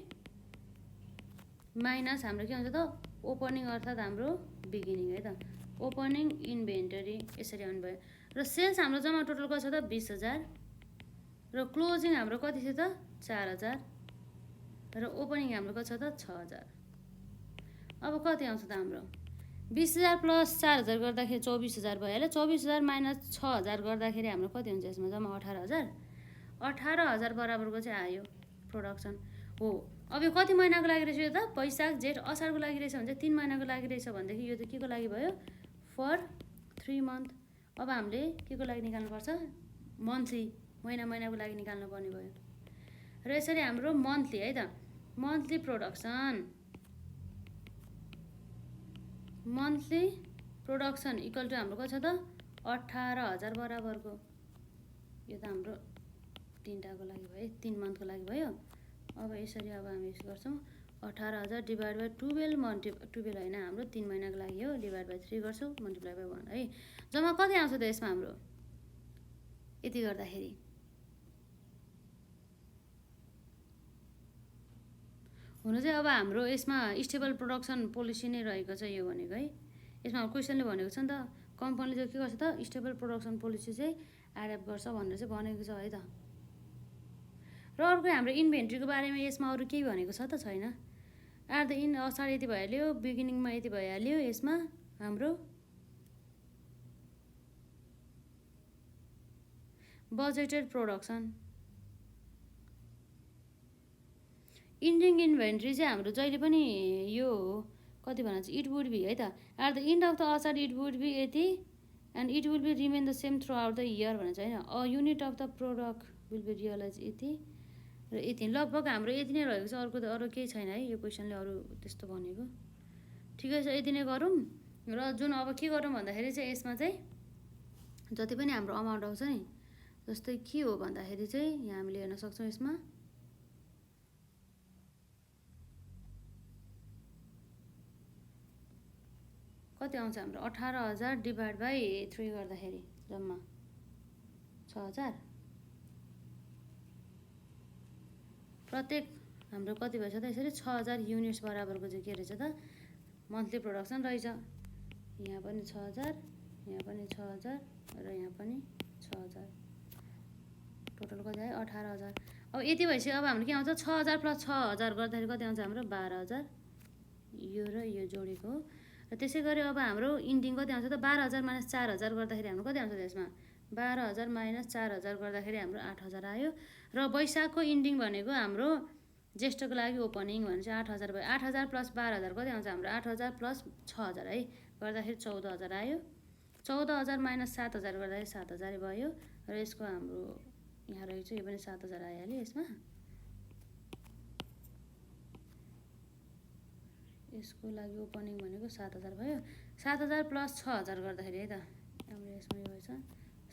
माइनस हाम्रो के हुन्छ त ओपनिङ अर्थात् हाम्रो बिगिनिङ है त, ओपनिङ इन्भेन्टरी यसरी आउनु भयो। र सेल्स हाम्रो जम्मा टोटल कति छ त 20000 र क्लोजिङ हाम्रो कति थियो त 4000 र ओपनिङ हाम्रो कति छ त 6000। अब कति आउँछ त हाम्रो 20000 प्लस 4000 गर्दाखेरि 24000 भइहाल्यो, 24000 माइनस 6000 गर्दाखेरि हाम्रो कति हुन्छ यसमा जम्मा 18000, 18000 बराबरको चाहिँ आयो प्रोडक्सन हो। अब यो कति महिनाको लागि रहेछ यो त वैशाख जेठ असारको लागि रहेछ भने चाहिँ 3 महिनाको लागि रहेछ भनेदेखि यो त के को लागि भयो फर 3 मन्थ। अब हामीले के को लागि निकाल्नुपर्छ मन्थली, महिनाको लागि निकाल्नु पर्ने भयो। र यसरी हाम्रो मन्थली है त, monthly production, monthly production equal to हाम्रो कति छ त 18000 बराबरको, यो त हाम्रो 3टाको लागि भयो 3 मन्थको लागि भयो। अब यसरी अब हामी यसो गर्छौँ 18000 डिभाइड बाई 12 होइन हाम्रो 3 महिनाको लागि हो, डिभाइड बाई 3 गर्छौँ मल्टिप्लाई बाई 1 है। जम्मा कति आउँछ त यसमा हाम्रो यति गर्दाखेरि हुनु चाहिँ अब हाम्रो यसमा स्टेबल प्रोडक्सन पोलिसी नै रहेको छ यो भनेको है। यसमा क्वेसनले भनेको छ नि त कम्पनीले चाहिँ के गर्छ त स्टेबल प्रोडक्सन पोलिसी चाहिँ एडप्ट गर्छ भनेर चाहिँ भनेको छ है त। र अर्को हाम्रो इन्भेन्ट्रीको बारेमा यसमा अरू केही भनेको छ त छैन। एट द इन्ड असार यति भइहाल्यो, बिगिनिङमा यति भइहाल्यो, यसमा हाम्रो बजेटेड प्रोडक्सन इन्डिङ इन्भेन्ट्री चाहिँ हाम्रो जहिले पनि यो कति भन्छ इट वुड बी है त at the end of the Asar it would be यति and it will be remain the same throughout the year भनेको छ होइन। A unit of the product will be realize यति र यति लगभग हाम्रो यति नै रहेको छ, अर्को त अरू केही छैन है यो क्वेसनले अरू त्यस्तो भनेको। ठिकै छ यति नै गरौँ। र जुन अब के गरौँ भन्दाखेरि चाहिँ यसमा चाहिँ जति पनि हाम्रो अमाउन्ट आउँछ नि जस्तै के हो भन्दाखेरि चाहिँ यहाँ हामीले हेर्न सक्छौँ यसमा कति आउँछ हाम्रो 18000 डिभाइड बाई 3 गर्दाखेरि जम्मा 6000, प्रत्येक हाम्रो कति भएछ त यसरी 6000 युनिट्स बराबरको चाहिँ के रहेछ त मन्थली प्रोडक्सन रहेछ। यहाँ पनि 6000, यहाँ पनि 6000 र यहाँ पनि 6000, टोटल कति आयो 18000। अब यति भएपछि अब हाम्रो के आउँछ 6000 + 6000 गर्दाखेरि कति आउँछ हाम्रो 12000 यो र यो जोडेको हो। र त्यसै गरी अब हाम्रो इन्डिङ कति आउँछ त 12000 - 4000 गर्दाखेरि हाम्रो कति आउँछ त्यसमा 12000 - 4000 गर्दाखेरि हाम्रो 8000 आयो। र वैशाखको इन्डिङ भनेको हाम्रो ज्येष्ठको लागि ओपनिङ भने चाहिँ 8000 भयो। 8000 + 12000 कति आउँछ हाम्रो 8000 + 6000 है गर्दाखेरि 14000 आयो। 14000 - 7000 गर्दाखेरि 7000 भयो। र यसको हाम्रो यहाँ रहेको छ यो पनि 7000 आइहाल्यो यसमा। यसको लागि ओपनिङ भनेको 7000 भयो। 7000 + 6000 गर्दाखेरि है त हाम्रो यसमा यो भएछ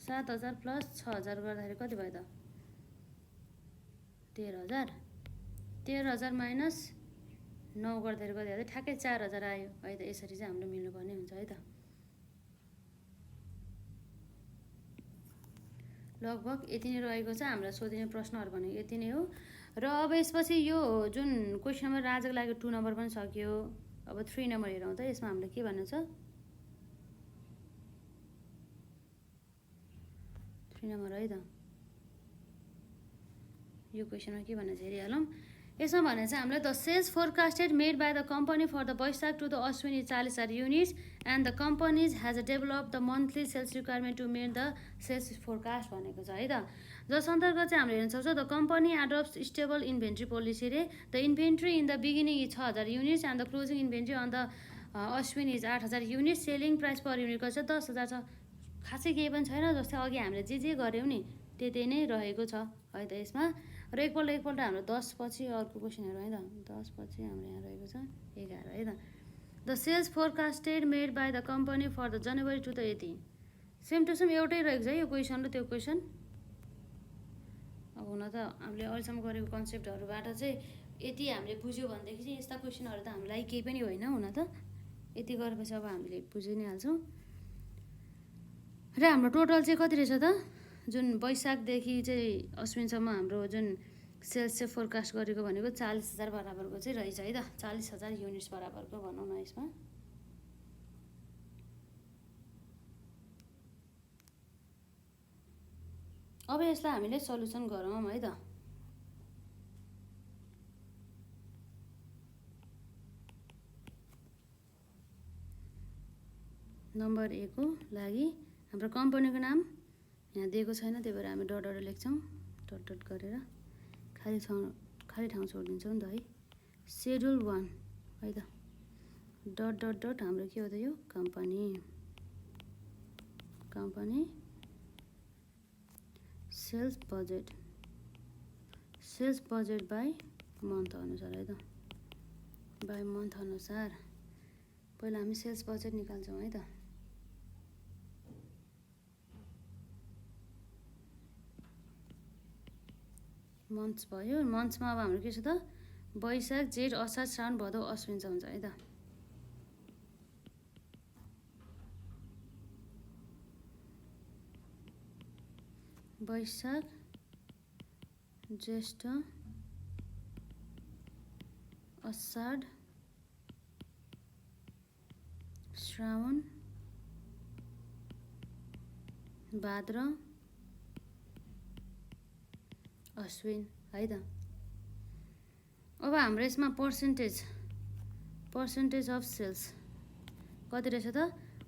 7000 + 6000 गर्दाखेरि कति भयो त 13000। 13000 - 9 गर्दाखेरि कति आयो ठ्याक्कै 4000 आयो है त। यसरी चाहिँ हाम्रो मिल्नुपर्ने हुन्छ है त। लगभग यति नै रहेको छ हामीलाई सोधिने प्रश्नहरू भनेको यति नै हो। र अब यसपछि यो जुन क्वेसन नम्बर आजको लागि 2 नम्बर पनि सक्यो। अब 3 नम्बर हेरौँ त यसमा हामीले के भन्नु छ 3 नम्बर है त। यो क्वेसनमा के भन्नु छ हेरिहालौँ। यसमा भने चाहिँ हामीलाई the sales forecasted made by the company for the Baishakh to the Ashwin is 40,000 units and the companies has develop the monthly sales requirement to made the sales forecast भनेको छ है त। जस अन्तर्गत चाहिँ हामीले हेर्न सक्छौँ the company adopts stable inventory policy रे the inventory in the beginning is 6000 units and the closing inventory on the Ashwin is 8000 units. Selling price per युनिटको चाहिँ 10000 छ। खासै केही पनि छैन। जस्तै अघि हामीले जे गऱ्यौँ नि त्यही नै रहेको छ है त यसमा। र एकपल्ट हाम्रो 10 पछि अर्को क्वेसन हेरौँ है त। 10 पछि हाम्रो यहाँ रहेको छ 11 है त। The sales forecasted made by the company for the January to the यति सेम टु सेम एउटै रहेको छ यो क्वेसन र त्यो क्वेसन। अब हुन त हामीले अहिलेसम्म गरेको कन्सेप्टहरूबाट चाहिँ यति हामीले बुझ्यो भनेदेखि चाहिँ यस्ता क्वेसनहरू त हामीलाई केही पनि होइन हुन त। यति गरेपछि अब हामीले बुझि नै हाल्छौँ। र हाम्रो टोटल चाहिँ कति रहेछ त जुन वैशाखदेखि चाहिँ अश्विनसम्म हाम्रो जुन सेल्स चाहिँ फोरकास्ट गरेको भनेको 40000 बराबरको चाहिँ रहेछ है त। 40000 युनिट्स बराबरको भनौँ न यसमा। अब यसलाई हामीले सल्युसन गरौँ है त। नम्बर 1 को लागि हाम्रो कम्पनीको नाम यहाँ दिएको छैन त्यही भएर हामी डट लेख्छौँ। डट गरेर खाली ठाउँ छोडिदिन्छौँ नि त है। सेड्युल 1 है त डट हाम्रो के हो त यो company sales budget by month अनुसार है त। बाई मन्थ अनुसार पहिला हामी सेल्स बजेट निकाल्छौँ है त। मन्थ्स भयो। मन्थ्समा अब हाम्रो के छ त वैशाख जेठ असार श्रावण भदौ अश्विन हुन्छ है त। वैशाख ज्येष्ठ असाढ श्रावण भाद्र अश्विन है त। अब हाम्रो यसमा पर्सेन्टेज अफ सेल्स कति रहेछ त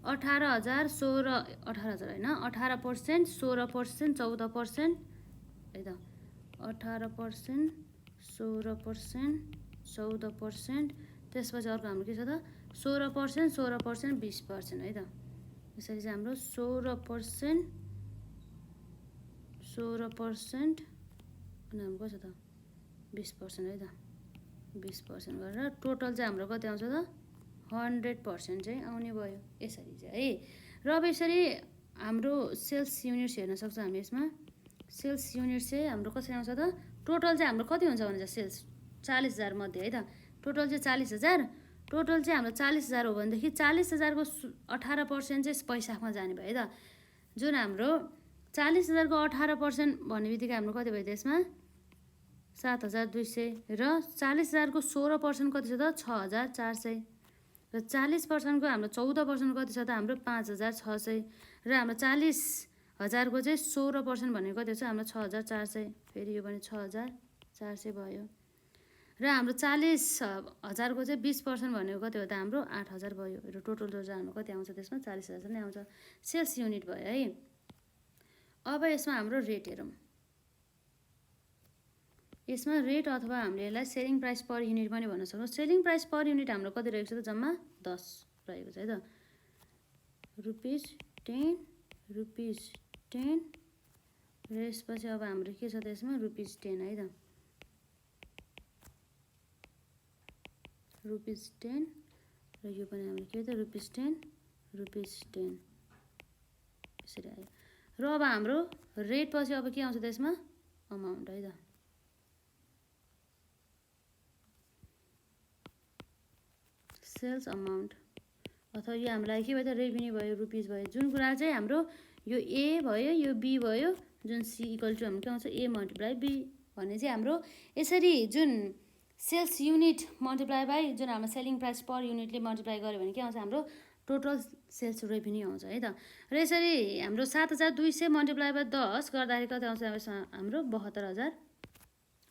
18000 18000 होइन 18%, 16%, 14% है त। 18%, 16%, 14%। त्यसपछि अर्को हाम्रो के छ त 16%, 16%, 20% है त। यसरी चाहिँ हाम्रो 16%, 16% अनि हाम्रो कति छ त 20% है त। 20% गरेर टोटल चाहिँ हाम्रो कति आउँछ त 100% चाहिँ आउने भयो यसरी चाहिँ है। र अब यसरी हाम्रो सेल्स युनिट्स हेर्न सक्छौँ हामी यसमा। सेल्स युनिट चाहिँ हाम्रो कसरी आउँछ त टोटल चाहिँ हाम्रो कति हुन्छ भने चाहिँ सेल्स 40000 मध्ये है त। टोटल चाहिँ 40000। टोटल चाहिँ हाम्रो 40000 हो भनेदेखि 40000 को 18% चाहिँ वैशाखमा जाने भयो है त। जुन हाम्रो 40000 को 18% भन्ने बित्तिकै हाम्रो कति भयो त्यसमा 7200 र 40000 को 16% कति छ त 6400 र 40% को हाम्रो 14% कति छ त हाम्रो 5600 र हाम्रो 40000 को चाहिँ 16% भनेको कति छ हाम्रो 6400 फेरि यो पनि 6000 400 भयो। र हाम्रो 40,000को चाहिँ 20% भनेको कति हो त हाम्रो 8,000 भयो। र टोटल रोजगार हाम्रो कति आउँछ त्यसमा 40,000 नै आउँछ। सेल्स युनिट भयो है। अब यसमा हाम्रो रेट हेरौँ। यसमा रेट अथवा हामीले यसलाई सेलिङ प्राइस पर युनिट पनि भन्न सक्छौँ। सेलिङ प्राइस पर युनिट हाम्रो कति रहेको छ त जम्मा 10 रहेको छ है त। ₹10 ₹10 र यसपछि अब हाम्रो के छ त यसमा ₹10 है त। ₹10 र यो पनि हाम्रो के हो त ₹10 यसरी आयो। र अब हाम्रो रेट पछि अब के आउँछ त यसमा अमाउन्ट है त। सेल्स अमाउन्ट अथवा यो हामीलाई के भयो त रेभिन्यू भयो रुपिस भयो। जुन कुरा चाहिँ हाम्रो यो ए भयो यो बी भयो जुन सी इक्वल टु हाम्रो के आउँछ ए मल्टिप्लाई बी भन्ने चाहिँ हाम्रो यसरी जुन सेल्स युनिट मल्टिप्लाई बाई जुन हाम्रो सेलिङ प्राइस पर युनिटले मल्टिप्लाई गर्यो भने के आउँछ हाम्रो टोटल सेल्स रेभिन्यू आउँछ है त। र यसरी हाम्रो 7,200 मल्टिप्लाई बाई 10 गर्दाखेरि कति आउँछ हाम्रो 72,000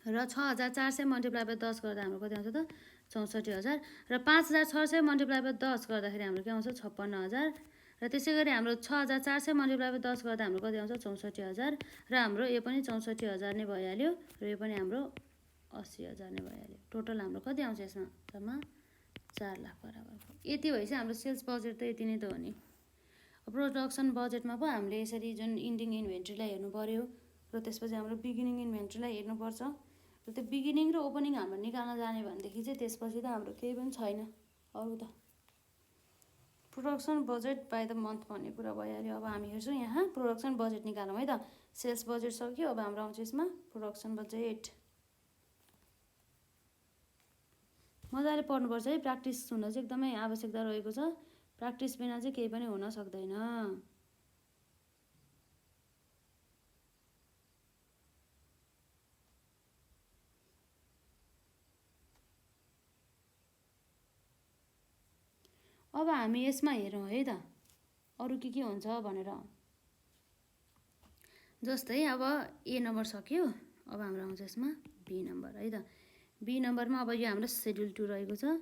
र 6,400 मल्टिप्लाई बाई 10 गर्दा हाम्रो कति आउँछ त 64,000 र 5,600 मल्टिप्लाई बाई 10 गर्दाखेरि हाम्रो के आउँछ 56,000 र त्यसै गरी हाम्रो 6,400 मल्टिप्लाई बाई 10 गर्दा हाम्रो कति आउँछ 64,000 र हाम्रो यो पनि 64,000 नै भइहाल्यो र यो पनि हाम्रो 80,000 नै भइहाल्यो। टोटल हाम्रो कति आउँछ यसमा जम्मा 4 लाख बराबरको। यति भएपछि हाम्रो सेल्स बजेट त यति नै त हो नि। प्रोडक्सन बजेटमा पो हामीले यसरी जुन इन्डिङ इन्भेन्ट्रीलाई हेर्नु पर्यो र त्यसपछि हाम्रो बिगिनिङ इन्भेन्ट्रीलाई हेर्नुपर्छ र त्यो बिगिनिङ र ओपनिङ हाम्रो निकाल्न जाने भनेदेखि चाहिँ त्यसपछि त हाम्रो केही पनि छैन अरू त। Production budget by the month भन्ने कुरा भइहाल्यो। अब हामी हेर्छौँ यहाँ प्रोडक्सन बजेट निकालौँ है त। सेल्स बजेट सक्यो। अब हाम्रो आउँछ यसमा प्रोडक्सन बजेट। मजाले पढ्नुपर्छ है। प्र्याक्टिस हुन चाहिँ एकदमै आवश्यकता रहेको छ। प्र्याक्टिस बिना चाहिँ केही पनि हुन सक्दैन। अब हामी यसमा हेरौँ है त अरू के हुन्छ भनेर। जस्तै अब ए नम्बर सक्यो। अब हाम्रो आउँछ यसमा बी नम्बर है त। बी नम्बरमा अब यो हाम्रो सेड्युल 2 रहेको छ।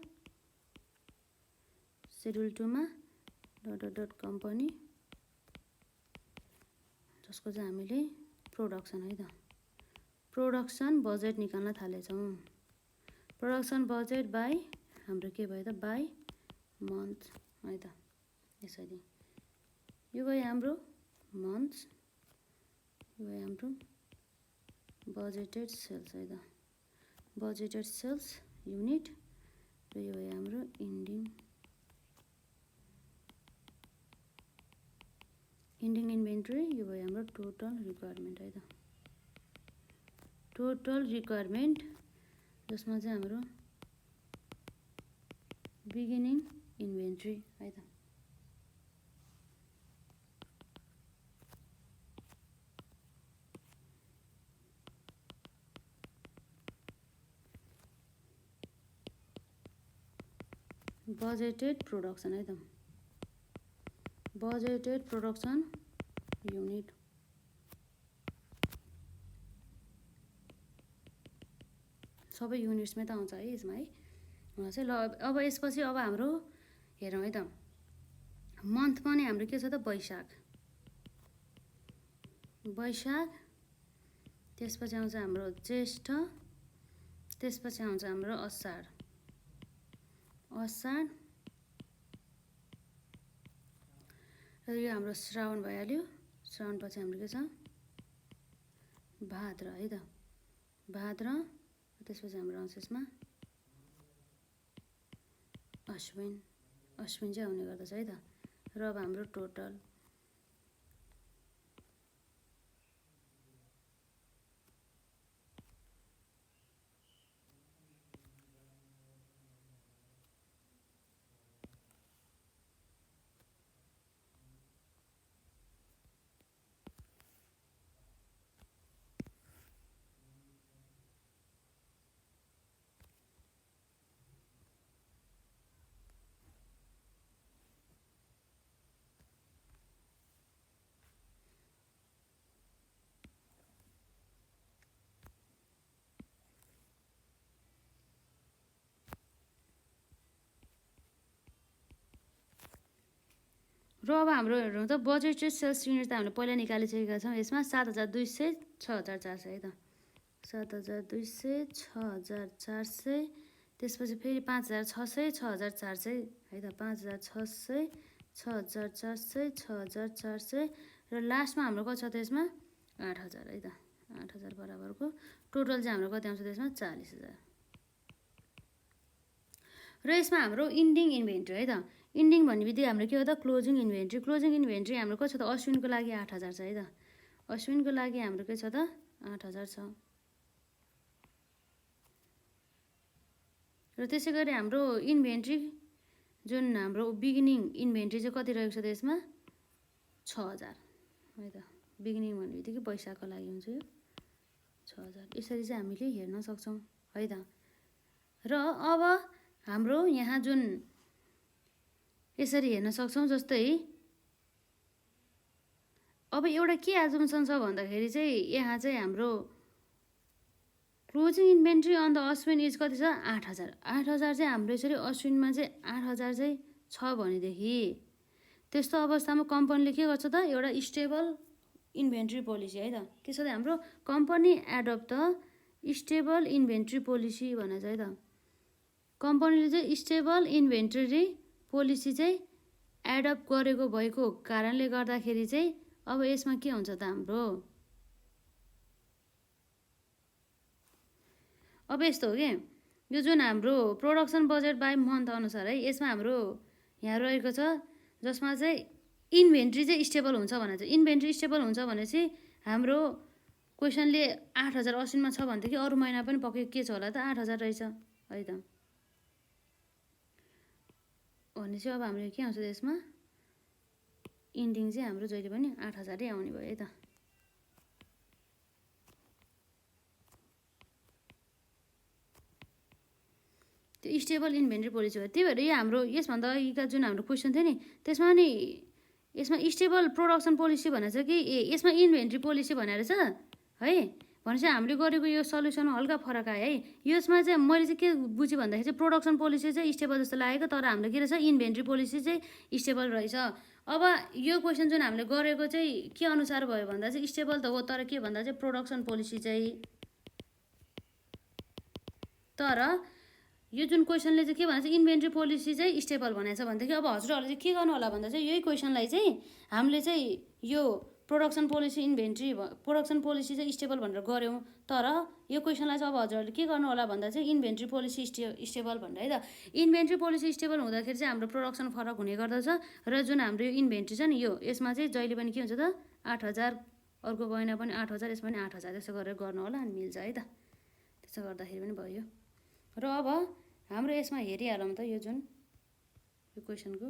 सेड्युल 2 मा डट कम्पनी जसको चाहिँ हामीले प्रोडक्सन है त प्रोडक्सन बजेट निकाल्न थालेछौँ। प्रोडक्सन बजेट बाई हाम्रो के भयो त बाई मन्थ है त। यसरी यो भयो हाम्रो मन्थ यो भयो हाम्रो बजेटेड सेल्स है त। बजेटेड सेल्स युनिट र यो भयो हाम्रो इन्डिङ इन्भेन्ट्री यो भयो हाम्रो टोटल रिक्वायरमेन्ट है त। टोटल रिक्वायरमेन्ट जसमा चाहिँ हाम्रो बिगिनिङ इन्भेन्ट्री है त। बजेटेड प्रोडक्सन है त। बजेटेड प्रोडक्सन युनिट सबै युनिट्समै त आउँछ है यसमा है। चाहिँ ल अब यसपछि अब हाम्रो हेरौँ है त। मन्थ पनि हाम्रो के छ त वैशाख त्यसपछि आउँछ हाम्रो ज्येष्ठ त्यसपछि आउँछ हाम्रो असार र यो हाम्रो श्रावण भइहाल्यो। श्रावण पछि हाम्रो के छ भाद्र है त। भाद्र त्यसपछि हाम्रो आउँछ यसमा अश्विन चाहिँ आउने गर्दछ है त। र अब हाम्रो टोटल र अब हाम्रो हेरौँ त बजेटेड सेल्स युनिट त हामीले पहिला निकालिसकेका छौँ यसमा 7,200 6,400 है त 7,200 6,400 त्यसपछि फेरि 5,600 6,400 है त 5,600 6,400 6,400 र लास्टमा हाम्रो कति छ त यसमा 8,000 है त 8,000 बराबरको टोटल चाहिँ हाम्रो कति आउँछ त्यसमा 40,000 र यसमा हाम्रो इन्डिङ इन्भेन्ट्री है त इन्डिङ भन्ने बित्तिकै हाम्रो के हो त क्लोजिङ इन्भेन्ट्री हाम्रो कति छ त अश्विनको लागि 8,000 छ है त अश्विनको लागि हाम्रो के छ त 8,000 छ र त्यसै गरी हाम्रो इन्भेन्ट्री जुन हाम्रो बिगिनिङ इन्भेन्ट्री चाहिँ कति रहेको छ त यसमा 6,000 है त बिगिनिङ भन्ने बित्तिकै पैसाको लागि हुन्छ यो 6,000 यसरी चाहिँ हामीले हेर्न सक्छौँ है त र अब हाम्रो यहाँ जुन यसरी हेर्न सक्छौँ जस्तै अब एउटा के एजम्सन छ भन्दाखेरि चाहिँ यहाँ चाहिँ हाम्रो closing inventory on the Ashwin is कति छ 8,000 8,000 चाहिँ हाम्रो यसरी अश्विनमा चाहिँ 8,000 चाहिँ छ भनेदेखि त्यस्तो अवस्थामा कम्पनीले के गर्छ त एउटा स्टेबल इन्भेन्ट्री पोलिसी है त के छ त हाम्रो company adapt the stable inventory policy भनेर चाहिँ है त कम्पनीले चाहिँ स्टेबल इन्भेन्ट्री पोलिसी चाहिँ एडप्ट गरेको भएको कारणले गर्दाखेरि चाहिँ अब यसमा के हुन्छ त हाम्रो अब यस्तो हो कि यो जुन हाम्रो प्रोडक्सन बजेट बाई मन्थ अनुसार है यसमा हाम्रो यहाँ रहेको छ जसमा चाहिँ इन्भेन्ट्री चाहिँ स्टेबल हुन्छ भनेर चाहिँ इन्भेन्ट्री स्टेबल हुन्छ भनेपछि हाम्रो क्वेसनले 8,000 अश्विनमा छ भनेदेखि अरू महिना पनि पक्कै के छ होला त 8,000 रहेछ है त भनेपछि अब हाम्रो के आउँछ त्यसमा इन्डिङ चाहिँ हाम्रो जहिले पनि 8,000 आउने भयो है त त्यो स्टेबल इन्भेन्ट्री पोलिसी हो त्यही भएर यो हाम्रो यसभन्दा अघिका जुन हाम्रो क्वेसन थियो नि त्यसमा नि यसमा स्टेबल प्रोडक्सन पोलिसी भनेर छ कि यसमा इन्भेन्ट्री पोलिसी भनेर छ है भनेपछि हामीले गरेको यो सल्युसनमा हल्का फरक आयो है यसमा चाहिँ मैले चाहिँ के बुझेँ भन्दाखेरि चाहिँ प्रोडक्सन पोलिसी चाहिँ स्टेबल जस्तो लागेको तर हाम्रो के रहेछ इन्भेन्ट्री पोलिसी चाहिँ स्टेबल रहेछ अब यो क्वेसन जुन हामीले गरेको चाहिँ के अनुसार भयो भन्दा चाहिँ स्टेबल त हो तर के भन्दा चाहिँ प्रोडक्सन पोलिसी चाहिँ तर यो जुन क्वेसनले चाहिँ के भन्छ इन्भेन्ट्री पोलिसी चाहिँ स्टेबल भनेको छ भनेदेखि अब हजुरहरूले चाहिँ के गर्नु होला भन्दा चाहिँ यही क्वेसनलाई चाहिँ हामीले चाहिँ यो प्रोडक्सन पोलिसी चाहिँ स्टेबल भनेर गऱ्यौँ तर यो क्वेसनलाई चाहिँ अब हजुरहरूले के गर्नु होला भन्दा चाहिँ इन्भेन्ट्री पोलिसी स्टेबल भनेर है त इन्भेन्ट्री पोलिसी स्टेबल हुँदाखेरि चाहिँ हाम्रो प्रोडक्सन फरक हुने गर्दछ र जुन हाम्रो यो इन्भेन्ट्री छ नि यो यसमा चाहिँ जहिले पनि के हुन्छ त 8,000 अर्को महिना पनि 8,000 यसमा पनि 8,000 त्यसो गरेर गर्नु होला अनि मिल्छ है त त्यसो गर्दाखेरि पनि भयो र अब हाम्रो यसमा हेरिहालौँ त यो जुन यो क्वेसनको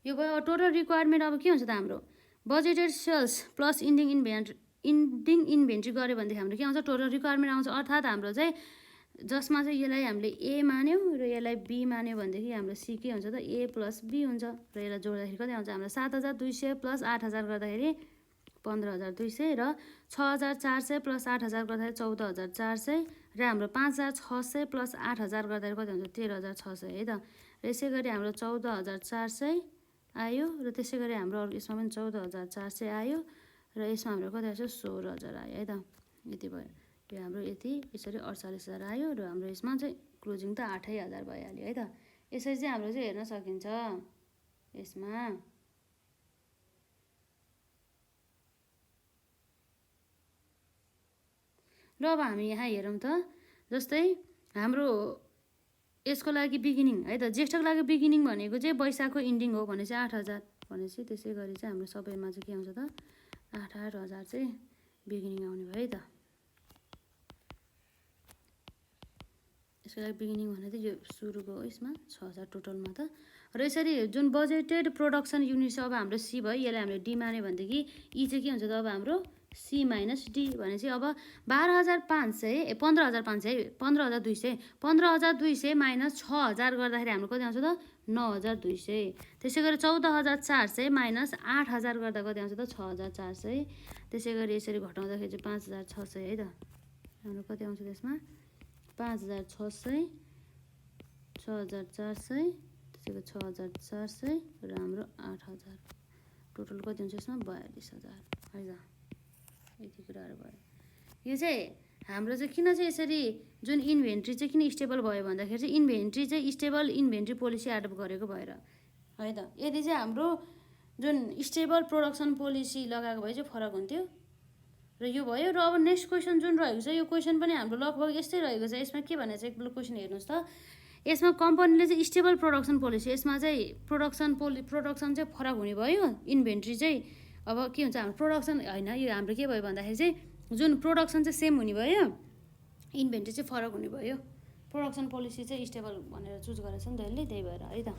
यो भयो टोटल रिक्वायरमेन्ट अब के हुन्छ त हाम्रो budgeted sales plus ending inventory गऱ्यो भनेदेखि हाम्रो के आउँछ टोटल रिक्वायरमेन्ट आउँछ अर्थात् हाम्रो चाहिँ जसमा चाहिँ यसलाई हामीले ए मान्यौँ र यसलाई बी मान्यो भनेदेखि हाम्रो सी के हुन्छ त ए प्लस बी हुन्छ र यसलाई जोड्दाखेरि कति आउँछ हाम्रो 7,200 प्लस 8,000 गर्दाखेरि 15,200 र 6,400 प्लस 8,000 गर्दाखेरि 14,400 र हाम्रो 5,600 प्लस 8,000 गर्दाखेरि कति हुन्छ 13,600 है त र यसै गरी हाम्रो 14,400 आयो र त्यसै गरी हाम्रो यसमा पनि 14,400 आयो र यसमा हाम्रो कति आउँछ 16,000 आयो है त यति भयो यो हाम्रो यति यसरी 48,000 आयो र हाम्रो यसमा चाहिँ क्लोजिङ त 8,000 भइहाल्यो है त यसरी चाहिँ हाम्रो चाहिँ हेर्न सकिन्छ यसमा र अब हामी यहाँ हेरौँ त जस्तै हाम्रो यसको लागि बिगिनिङ है त ज्येष्ठको लागि बिगिनिङ भनेको चाहिँ वैशाखको इन्डिङ हो भने चाहिँ 8,000 भनेपछि त्यसै गरी चाहिँ हाम्रो सबैमा चाहिँ के आउँछ त 8,000 चाहिँ बिगिनिङ आउने भयो है त यसको लागि बिगिनिङ भने चाहिँ यो सुरुको हो यसमा 6,000 टोटलमा त र यसरी जुन बजेटेड प्रोडक्सन युनिट छ अब हाम्रो सी भयो यसलाई हामीले डी मान्यो भनेदेखि ई चाहिँ के हुन्छ त अब हाम्रो सी माइनस डी भनेपछि अब 12,500 15,500 15,200 माइनस 6,000 गर्दाखेरि हाम्रो कति आउँछ त 9,200 त्यसै गरी 14,400 माइनस 8,000 गर्दा कति आउँछ त 6,400 त्यसै गरी यसरी घटाउँदाखेरि चाहिँ 5,600 है त हाम्रो कति आउँछ त्यसमा 5600 6400 त्यसैको 6400 र हाम्रो 8000 टोटल कति हुन्छ यसमा 42000 है त यति कुराहरू भयो। यो चाहिँ हाम्रो चाहिँ किन चाहिँ यसरी जुन इन्भेन्ट्री चाहिँ किन स्टेबल भयो भन्दाखेरि चाहिँ इन्भेन्ट्री चाहिँ स्टेबल इन्भेन्ट्री पोलिसी एडप्ट गरेको भएर है त। यदि चाहिँ हाम्रो जुन स्टेबल प्रोडक्सन पोलिसी लगाएको भए चाहिँ फरक हुन्थ्यो र यो भयो। र अब नेक्स्ट क्वेसन जुन रहेको छ यो क्वेसन पनि हाम्रो लगभग यस्तै रहेको छ। यसमा के भनेको छ एकपल्ट क्वेसन हेर्नुहोस् त। यसमा कम्पनीले चाहिँ स्टेबल प्रोडक्सन पोलिसी यसमा चाहिँ प्रोडक्सन चाहिँ फरक हुने भयो। इन्भेन्ट्री चाहिँ अब के हुन्छ हाम्रो प्रोडक्सन होइन यो हाम्रो के भयो भन्दाखेरि चाहिँ जुन प्रोडक्सन चाहिँ सेम हुने भयो इन्भेन्ट्री चाहिँ फरक हुने भयो। प्रोडक्सन पोलिसी चाहिँ स्टेबल भनेर चुज गरेको छ नि त यसले त्यही भएर है त।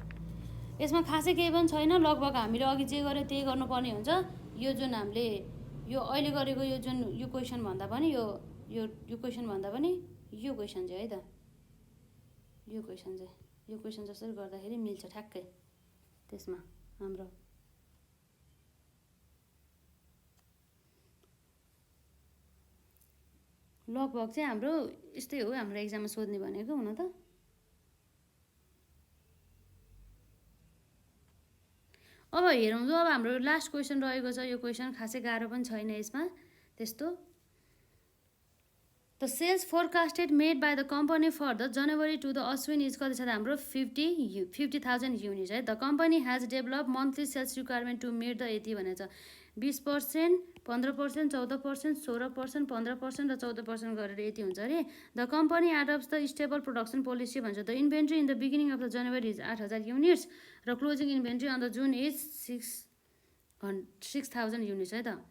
यसमा खासै केही पनि छैन लगभग हामीले अघि जे गर्यो त्यही गर्नुपर्ने हुन्छ। यो जुन हामीले यो अहिले गरेको यो जुन यो क्वेसन भन्दा पनि यो क्वेसन भन्दा पनि यो क्वेसन चाहिँ है त यो क्वेसन जसरी गर्दाखेरि मिल्छ ठ्याक्कै त्यसमा हाम्रो लगभग चाहिँ हाम्रो यस्तै हो हाम्रो एक्जाममा सोध्ने भनेको हुन त। अब हेरौँ जो अब हाम्रो लास्ट क्वेसन रहेको छ यो क्वेसन खासै गाह्रो पनि छैन यसमा त्यस्तो। The sales forecasted made by the company for the January to the Ashwin is कति छ त हाम्रो 50,000 युनिट है। The company has develop monthly sales requirement to made the यति भनेको छ 20%, 15%, 14%, 16%, 15% र 14% गरेर यति हुन्छ अरे। The company adopts the stable production policy भन्छ। The inventory in the beginning of the January is 8000 units र closing inventory on the June is 6,000 units है त।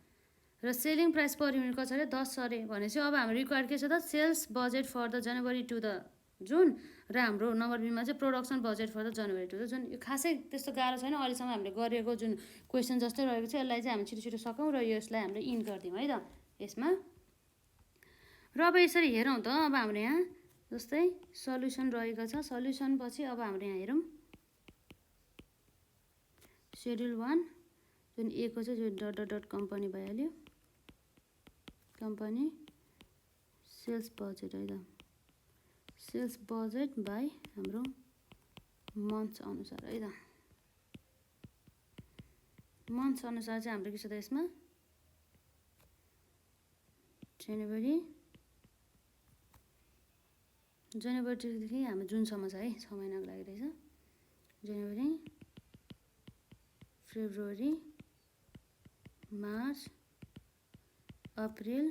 र सेलिङ प्राइस पर युनिट कति छ अरे 10 अरे भनेपछि अब हाम्रो रिक्वायर्ड के छ त sales budget for the January to the June र हाम्रो नम्बर बीमा चाहिँ production budget for the January to the June. यो खासै त्यस्तो गाह्रो छैन अहिलेसम्म हामीले गरेको जुन क्वेसन जस्तै रहेको छ यसलाई चाहिँ हामी छिटो छिटो सकौँ र यसलाई हामीले इन गरिदिउँ है त यसमा। र अब यसरी हेरौँ त अब हाम्रो यहाँ जस्तै सल्युसन रहेको छ। सल्युसन पछि अब हाम्रो यहाँ हेरौँ सेड्युल 1 जुन ए को चाहिँ जुन डट कम्पनी भइहाल्यो कम्पनी सेल्स बजेट है त। सेल्स बजेट बाई हाम्रो मन्थ्स अनुसार है त। मन्थ्स अनुसार चाहिँ हाम्रो के छ त यसमा जनवरीदेखि हाम्रो जुनसम्म छ है 6 महिनाको लागि रहेछ। जनवरी, फेब्रुअरी, मार्च, अप्रिल,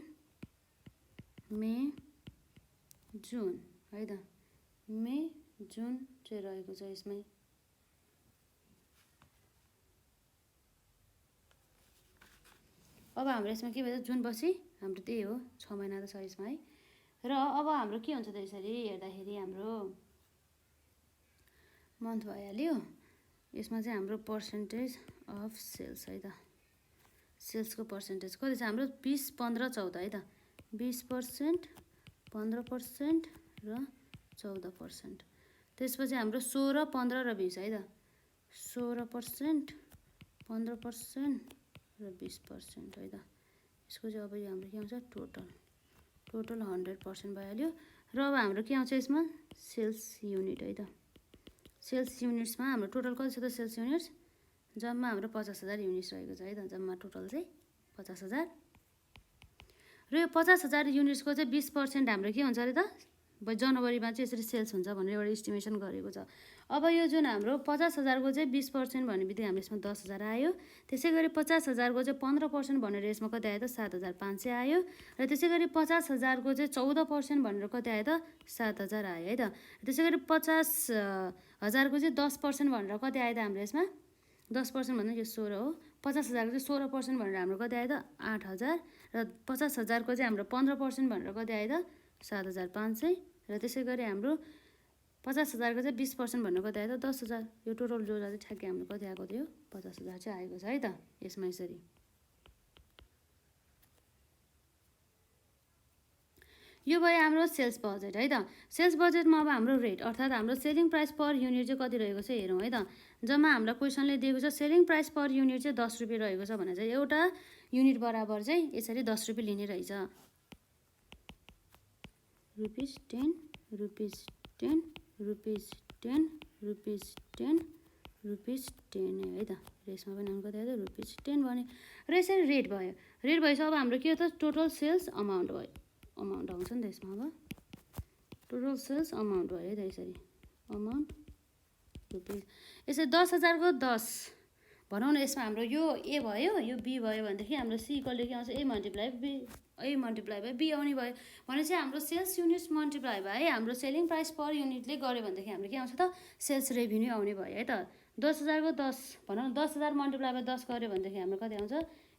मे, जुन है त। मे जुन चाहिँ रहेको छ यसमै। अब हाम्रो यसमा के भन्छ जुन पछि हाम्रो त्यही हो 6 महिना त छ यसमा है। र अब हाम्रो के हुन्छ त यसरी हेर्दाखेरि हाम्रो मन्थ भइहाल्यो। यसमा चाहिँ हाम्रो पर्सेन्टेज अफ सेल्स है त। सेल्सको पर्सेन्टेज कति छ हाम्रो 20, 15, 14 है त। 20%, 15% र 14%। त्यसपछि हाम्रो 16, 15 र 20 है त। 16%, 15% र 20% है त। यसको चाहिँ अब यो हाम्रो के आउँछ टोटल 100% भइहाल्यो। र अब हाम्रो के आउँछ यसमा सेल्स युनिट है त। सेल्स युनिट्समा हाम्रो टोटल कति छ त सेल्स युनिट्स जम्मा हाम्रो 50,000 युनिट्स रहेको छ है त। जम्मा टोटल चाहिँ 50,000 र यो 50,000 युनिट्सको चाहिँ 20% हाम्रो के हुन्छ अरे त जनवरीमा चाहिँ यसरी सेल्स हुन्छ भनेर एउटा इस्टिमेसन गरेको छ। अब यो जुन हाम्रो 50,000 को चाहिँ 20% भन्ने बित्तिकै हाम्रो यसमा 10,000 आयो। त्यसै गरी 50,000 को चाहिँ 15% भनेर यसमा कति आयो त 7,500 आयो। र त्यसै गरी 50,000 को चाहिँ 14% भनेर कति आयो त 7,000 आयो है त। त्यसै गरी 50,000 को चाहिँ 10% भनेर कति आयो त हाम्रो यसमा 10% भन्दा यो 16 हो। 50,000 को चाहिँ 16% भनेर हाम्रो कति आयो त 8,000 र 50,000 को चाहिँ हाम्रो 15% भनेर कति आयो त 7,500 र त्यसै गरी हाम्रो 50,000 को चाहिँ 20% भनेर कति आयो त 10,000। यो टोटल जोड्दा चाहिँ ठ्याक्कै हाम्रो कति आएको थियो 50,000 चाहिँ आएको छ है त यसमा यसरी। यो भयो हाम्रो सेल्स बजेट है त। सेल्स बजेटमा अब हाम्रो रेट अर्थात् हाम्रो सेलिङ प्राइस पर युनिट चाहिँ कति रहेको छ हेरौँ है त। जम्मा हामीलाई क्वेसनले दिएको छ सेलिङ प्राइस पर युनिट चाहिँ 10 रुपियाँ रहेको छ भने चाहिँ एउटा युनिट बराबर चाहिँ यसरी 10 रुपियाँ लिने रहेछ। Rupees 10 rupees 10 rupees 10 rupees 10 rupees 10 है त। र यसमा पनि हाम्रो कति आयो रुपिस 10 भने र यसरी रेट भयो। रेट भएपछि अब हाम्रो के हो त टोटल सेल्स अमाउन्ट भयो। अमाउन्ट आउँछ नि त यसमा। अब टोटल सेल्स अमाउन्ट भयो है त यसरी अमाउन्ट रुपिस यसरी 10,000 को 10 भनौँ न। यसमा हाम्रो यो ए भयो यो बी भयो भनेदेखि हाम्रो सी इक्वल के आउँछ ए मल्टिप्लाई बाई बी आउने भयो भने चाहिँ हाम्रो सेल्स युनिट्स मल्टिप्लाई बाई हाम्रो सेलिङ प्राइस पर युनिटले गऱ्यो भनेदेखि हाम्रो के आउँछ त सेल्स रेभिन्यू आउने भयो है त। 10,000 को 10 भनौँ न 10,000 मल्टिप्लाई बाई 10 गऱ्यो भनेदेखि हाम्रो कति आउँछ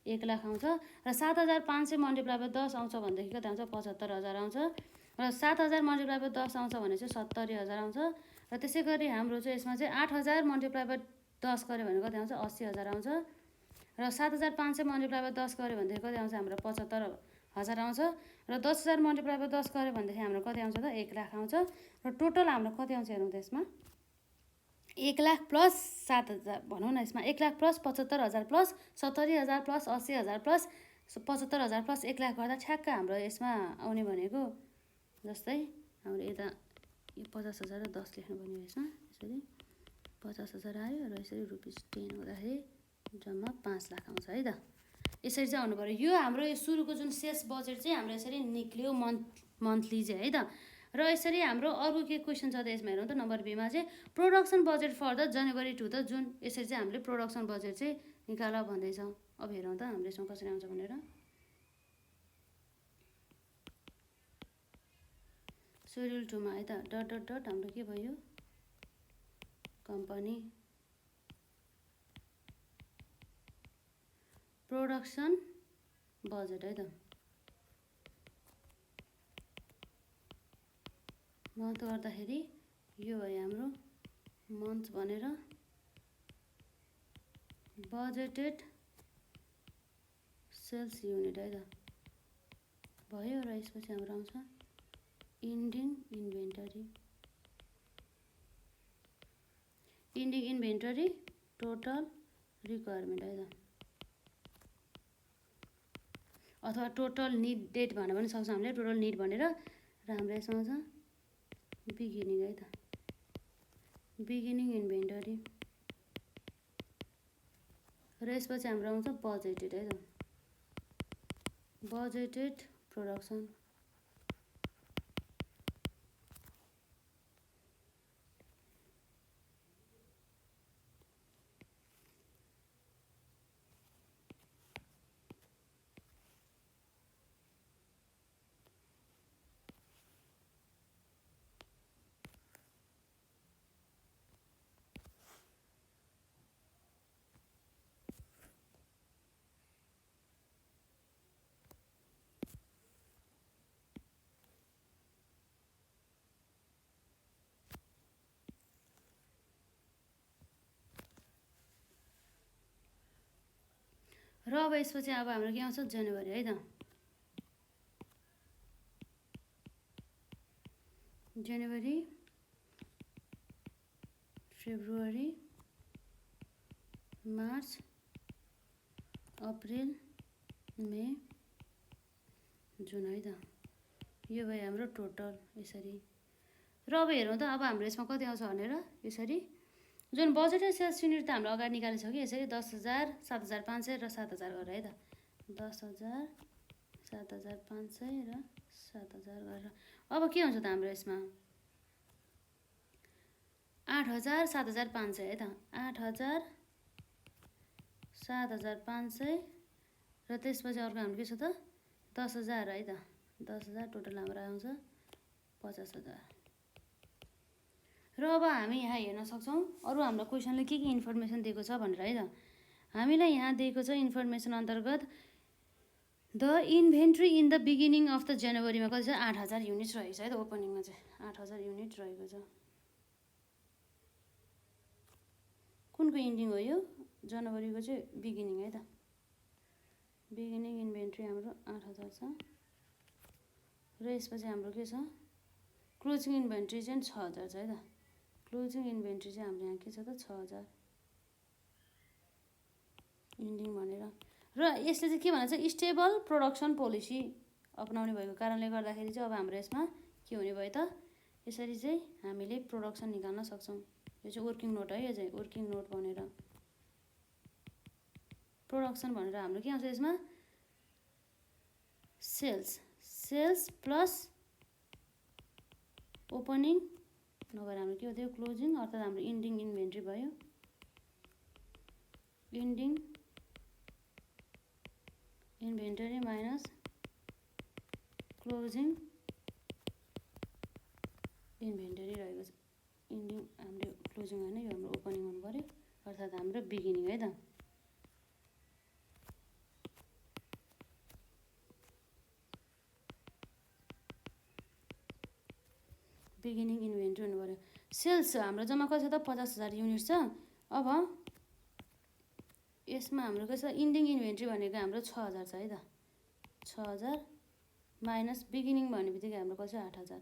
1 लाख आउँछ र 7,500 मल्टिप्लाई बाई 10 आउँछ भनेदेखि कति आउँछ 75,000 आउँछ र 7,000 मल्टिप्लाई बाई 10 आउँछ भने चाहिँ 70,000 आउँछ र त्यसै गरी हाम्रो चाहिँ यसमा चाहिँ 8,000 मल्टिप्लाई बाई 10 गऱ्यो भने कति आउँछ 80,000 आउँछ र 7,500 मल्टिप्लाई बाई 10 गऱ्यो भनेदेखि कति आउँछ हाम्रो 75,000 आउँछ र 10,000 मल्टिप्लाई बाई 10 गऱ्यो भनेदेखि हाम्रो कति आउँछ त 1 लाख आउँछ र टोटल हाम्रो कति आउँछ हेरौँ त यसमा 1 लाख प्लस 7,000 भनौँ न। यसमा 1 lakh plus 75,000 plus 70,000 plus 80,000 plus 75,000 plus 1 lakh गर्दा ठ्याक्क हाम्रो यसमा आउने भनेको जस्तै हाम्रो यता यो 50,000 र 10 लेख्नुपर्ने हो यसमा। यसरी 50,000 आयो र यसरी रुपिस 10 हुँदाखेरि जम्मा 5 लाख आउँछ है त। यसरी चाहिँ आउनु पऱ्यो। यो हाम्रो यो सुरुको जुन सेल्स बजेट चाहिँ हाम्रो यसरी निक्ल्यो मन्थली चाहिँ है त। र यसरी हाम्रो अरू के क्वेसन छ त यसमा हेरौँ त। नम्बर बीमा चाहिँ production budget for the January to the June यसरी चाहिँ हामीले प्रोडक्सन बजेट चाहिँ निकाल भन्दैछ। अब हेरौँ त हाम्रो यसमा कसरी आउँछ भनेर। सेड्युल 2 मा है त डट डट डट हाम्रो के भयो कम्पनी प्रोडक्सन बजेट है त। मन्थ गर्दाखेरि यो भयो हाम्रो मन्थ भनेर बजेटेड सेल्स युनिट है त भयो र यसपछि हाम्रो आउँछ इन्डिङ इन्भेन्टरी टोटल रिक्वायरमेन्ट है त अथवा टोटल निड डेट भनेर पनि सक्छौँ हामीले टोटल निड भनेर। र हाम्रो यसमा आउँछ बिगिनिङ है त बिगिनिङ इन्भेन्टरी र यसपछि हाम्रो आउँछ बजेटेड है त बजेटेड प्रोडक्सन र अब यसपछि अब हाम्रो के आउँछ जनवरी है त जनवरी फेब्रुअरी मार्च अप्रिल मे जुन है त यो भयो हाम्रो टोटल यसरी। र अब हेरौँ त अब हाम्रो यसमा कति आउँछ भनेर यसरी जुन बजेटेड सेल्स युनिट त हाम्रो अगाडि निकालिसक्यो यसरी 10,000 7,500 र 7,000 गरेर है त 10,000 7,500 र 7,000 गरेर। अब के हुन्छ त हाम्रो यसमा 8,000 7,500 है त 8,000 7,500 र त्यसपछि अर्को हाम्रो के छ त 10,000 है त 10,000 टोटल हाम्रो आउँछ 50,000। र अब हामी यहाँ हेर्न सक्छौँ अरू हाम्रो क्वेसनले के इन्फर्मेसन दिएको छ भनेर है त। हामीलाई यहाँ दिएको छ इन्फर्मेसन अन्तर्गत the inventory in the beginning of the जनवरीमा कति छ 8,000 युनिट्स रहेको छ है त ओपनिङमा चाहिँ 8,000 युनिट रहेको छ। कुनको इन्डिङ हो यो जनवरीको चाहिँ बिगिनिङ है त बिगिनिङ इन्भेन्ट्री हाम्रो 8,000 छ र यसपछि हाम्रो के छ क्लोजिङ इन्भेन्ट्री चाहिँ 6,000 छ है त क्लोजिङ इन्भेन्ट्री चाहिँ हाम्रो यहाँ के छ त 6,000 इन्डिङ भनेर। र यसले चाहिँ के भन्छ स्टेबल प्रोडक्सन पोलिसी अपनाउने भएको कारणले गर्दाखेरि चाहिँ अब हाम्रो यसमा के हुने भयो त यसरी चाहिँ हामीले प्रोडक्सन निकाल्न सक्छौँ। यो चाहिँ वर्किङ नोट है, यो चाहिँ वर्किङ नोट भनेर प्रोडक्सन भनेर हाम्रो के आउँछ यसमा सेल्स प्लस ओपनिङ नभएर हाम्रो के हो क्लोजिङ अर्थात् हाम्रो इन्डिङ इन्भेन्ट्री भयो। Ending inventory minus closing inventory रहेको छ। इन्डिङ हाम्रो क्लोजिङ होइन, यो हाम्रो ओपनिङ हुनु पऱ्यो अर्थात् हाम्रो बिगिनिङ है त। बिगिनिङ इन्भेन्ट्री हुनु पऱ्यो। सेल्स हाम्रो जम्मा कति छ त 50,000 युनिट छ। अब यसमा हाम्रो के छ इन्डिङ इन्भेन्ट्री भनेको हाम्रो 6,000 छ है त। 6,000 माइनस बिगिनिङ भन्ने बित्तिकै हाम्रो कति छ 8,000।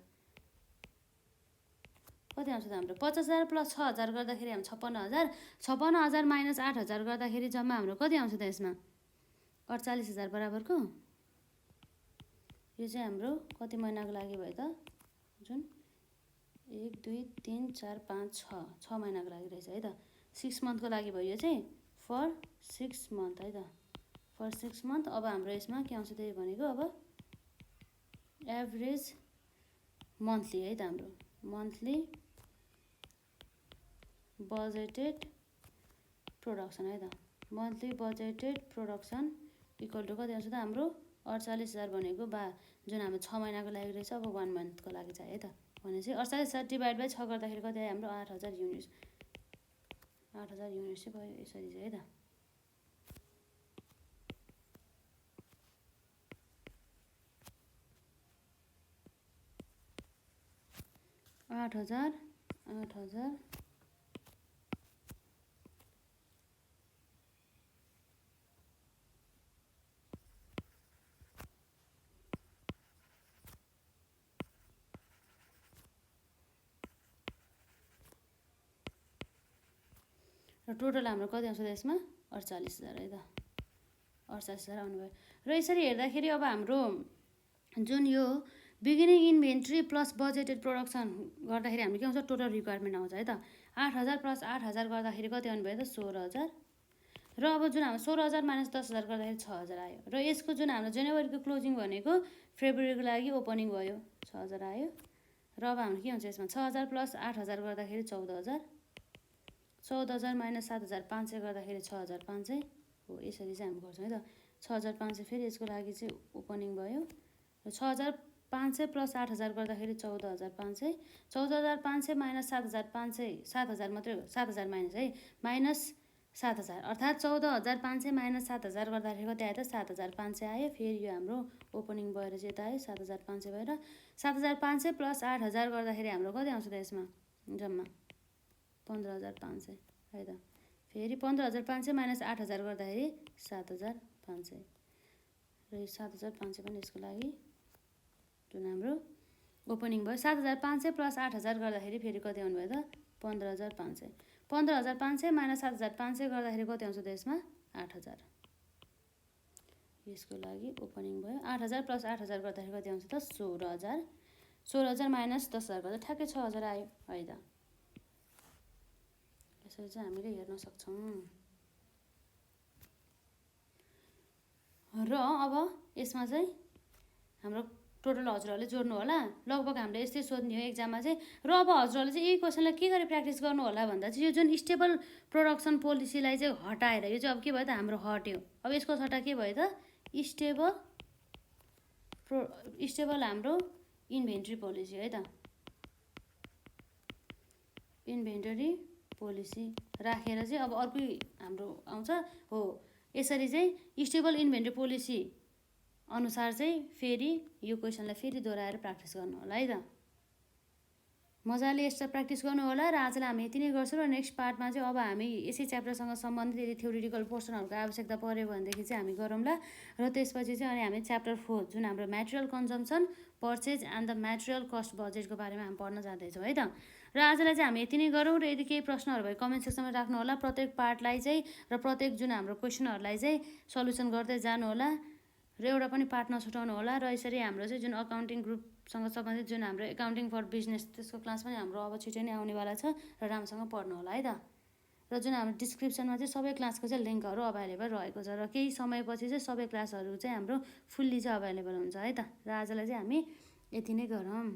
कति आउँछ त हाम्रो 50,000 प्लस 6,000 गर्दाखेरि हाम्रो 56,000। 56,000 माइनस 8,000 गर्दाखेरि जम्मा हाम्रो कति आउँछ त यसमा 48,000 बराबरको। यो चाहिँ हाम्रो कति महिनाको लागि भयो त जुन 1 2 3 4 5 6 महिनाको लागि रहेछ है त। 6 मन्थको लागि भयो यो चाहिँ फर 6 मन्थ है त, फर 6 मन्थ। अब हाम्रो यसमा के आउँछ त्यही भनेको अब एभरेज मन्थली है त, हाम्रो मन्थली बजेटेड प्रोडक्सन है त। Monthly budgeted production equal to कति आउँछ त हाम्रो 48,000 भनेको जुन हाम्रो 6 महिनाको लागि रहेछ अब 1 मन्थको लागि चाहिँ है त। भनेपछि 48,000 डिभाइड बाई 6 गर्दाखेरि कति आयो हाम्रो 8,000 युनिट। 8,000 युनिट चाहिँ भयो यसरी चाहिँ है त। 8,000 र टोटल हाम्रो कति आउँछ त यसमा 48,000 है त। 48,000 आउनु भयो। र यसरी हेर्दाखेरि अब हाम्रो जुन यो beginning inventory plus budgeted production गर्दाखेरि हाम्रो के आउँछ टोटल रिक्वायरमेन्ट आउँछ है त। 8,000 प्लस 8,000 गर्दाखेरि कति आउनु भयो त 16,000। र अब जुन हाम्रो 16,000 माइनस 10,000 गर्दाखेरि 6,000 आयो। र यसको जुन हाम्रो जनवरीको क्लोजिङ भनेको फेब्रुअरीको लागि ओपनिङ भयो 6,000 आयो। र अब हाम्रो के हुन्छ यसमा 6,000 प्लस 8,000 गर्दाखेरि 14,000। 14,000 माइनस 7,500 गर्दाखेरि 6,500 हो। यसरी चाहिँ हामी गर्छौँ है त। 6,500 फेरि यसको लागि चाहिँ ओपनिङ भयो। र 6,500 प्लस 8,000 गर्दाखेरि 14,500। 14,500 माइनस 7,500 7,000 मात्रै हो, 7,000 माइनस है माइनस 7,000 अर्थात् 14,500 माइनस 7,000 गर्दाखेरि कति आयो त 7,500 आयो। फेरि यो हाम्रो ओपनिङ भएर चाहिँ यता आयो 7,500 भएर। 7,500 प्लस 8,000 गर्दाखेरि हाम्रो कति आउँछ त यसमा जम्मा 15,500 है त। फेरि 15,500 माइनस 8,000 गर्दाखेरि 7,500 र यो 7,500 पनि यसको लागि जुन हाम्रो ओपनिङ भयो। 7,500 प्लस 8,000 गर्दाखेरि फेरि कति आउनु भयो त 15,500। 15,500 माइनस 7,500 गर्दाखेरि कति आउँछ त यसमा 8,000। यसको लागि ओपनिङ भयो। 8,000 प्लस 8,000 गर्दाखेरि कति आउँछ त 16,000। 16,000 माइनस 10,000 गर्दा ठ्याक्कै 6,000 आयो है त। यसरी चाहिँ हामीले हेर्न सक्छौँ। र अब यसमा चाहिँ हाम्रो टोटल हजुरहरूले जोड्नु होला। लगभग हामीले यस्तै सोध्ने हो एक्जाममा चाहिँ। र अब हजुरहरूले चाहिँ यही क्वेसनलाई के गरी प्र्याक्टिस गर्नु होला भन्दा चाहिँ यो जुन स्टेबल प्रोडक्सन पोलिसीलाई चाहिँ हटाएर यो चाहिँ अब के भयो त हाम्रो हट्यो। अब यसको सट्टा के भयो त स्टेबल हाम्रो इन्भेन्ट्री पोलिसी है त। इन्भेन्टरी पोलिसी राखेर चाहिँ अब अर्कै हाम्रो आउँछ हो। यसरी चाहिँ स्टेबल इन्भेन्ट्री पोलिसी अनुसार चाहिँ फेरि यो क्वेसनलाई फेरि दोहोऱ्याएर प्र्याक्टिस गर्नु होला है त। मजाले यसलाई प्र्याक्टिस गर्नु होला। र आजलाई हामी यति नै गर्छौँ। र नेक्स्ट पार्टमा चाहिँ अब हामी यसै च्याप्टरसँग सम्बन्धित यदि थ्योरिटिकल पोर्सनहरूको आवश्यकता पऱ्यो भनेदेखि चाहिँ हामी गरौँला। र त्यसपछि चाहिँ अनि हामी च्याप्टर 4 जुन हाम्रो material consumption purchase and the material cost बजेटको बारेमा हामी पढ्न जाँदैछौँ है त। र आजलाई चाहिँ हामी यति नै गरौँ। र यदि केही प्रश्नहरू भए कमेन्ट सेक्सनमा राख्नु होला। प्रत्येक पार्टलाई चाहिँ र प्रत्येक जुन हाम्रो क्वेसनहरूलाई चाहिँ सल्युसन गर्दै जानु होला। र एउटा पनि पार्ट नछुटाउनु होला। र यसरी हाम्रो चाहिँ जुन अकाउन्टिङ ग्रुप सँग सम्बन्धित जुन हाम्रो एकाउन्टिङ फर बिजनेस त्यसको क्लास पनि हाम्रो अब छिटै नै आउनेवाला छ र राम्रोसँग पढ्नु होला है त। र जुन हाम्रो डिस्क्रिप्सनमा चाहिँ सबै क्लासको चाहिँ लिङ्कहरू अभाइलेबल रहेको छ र केही समयपछि चाहिँ सबै क्लासहरू चाहिँ हाम्रो फुल्ली चाहिँ अभाइलेबल हुन्छ है त। र आजलाई चाहिँ हामी यति नै गरौँ।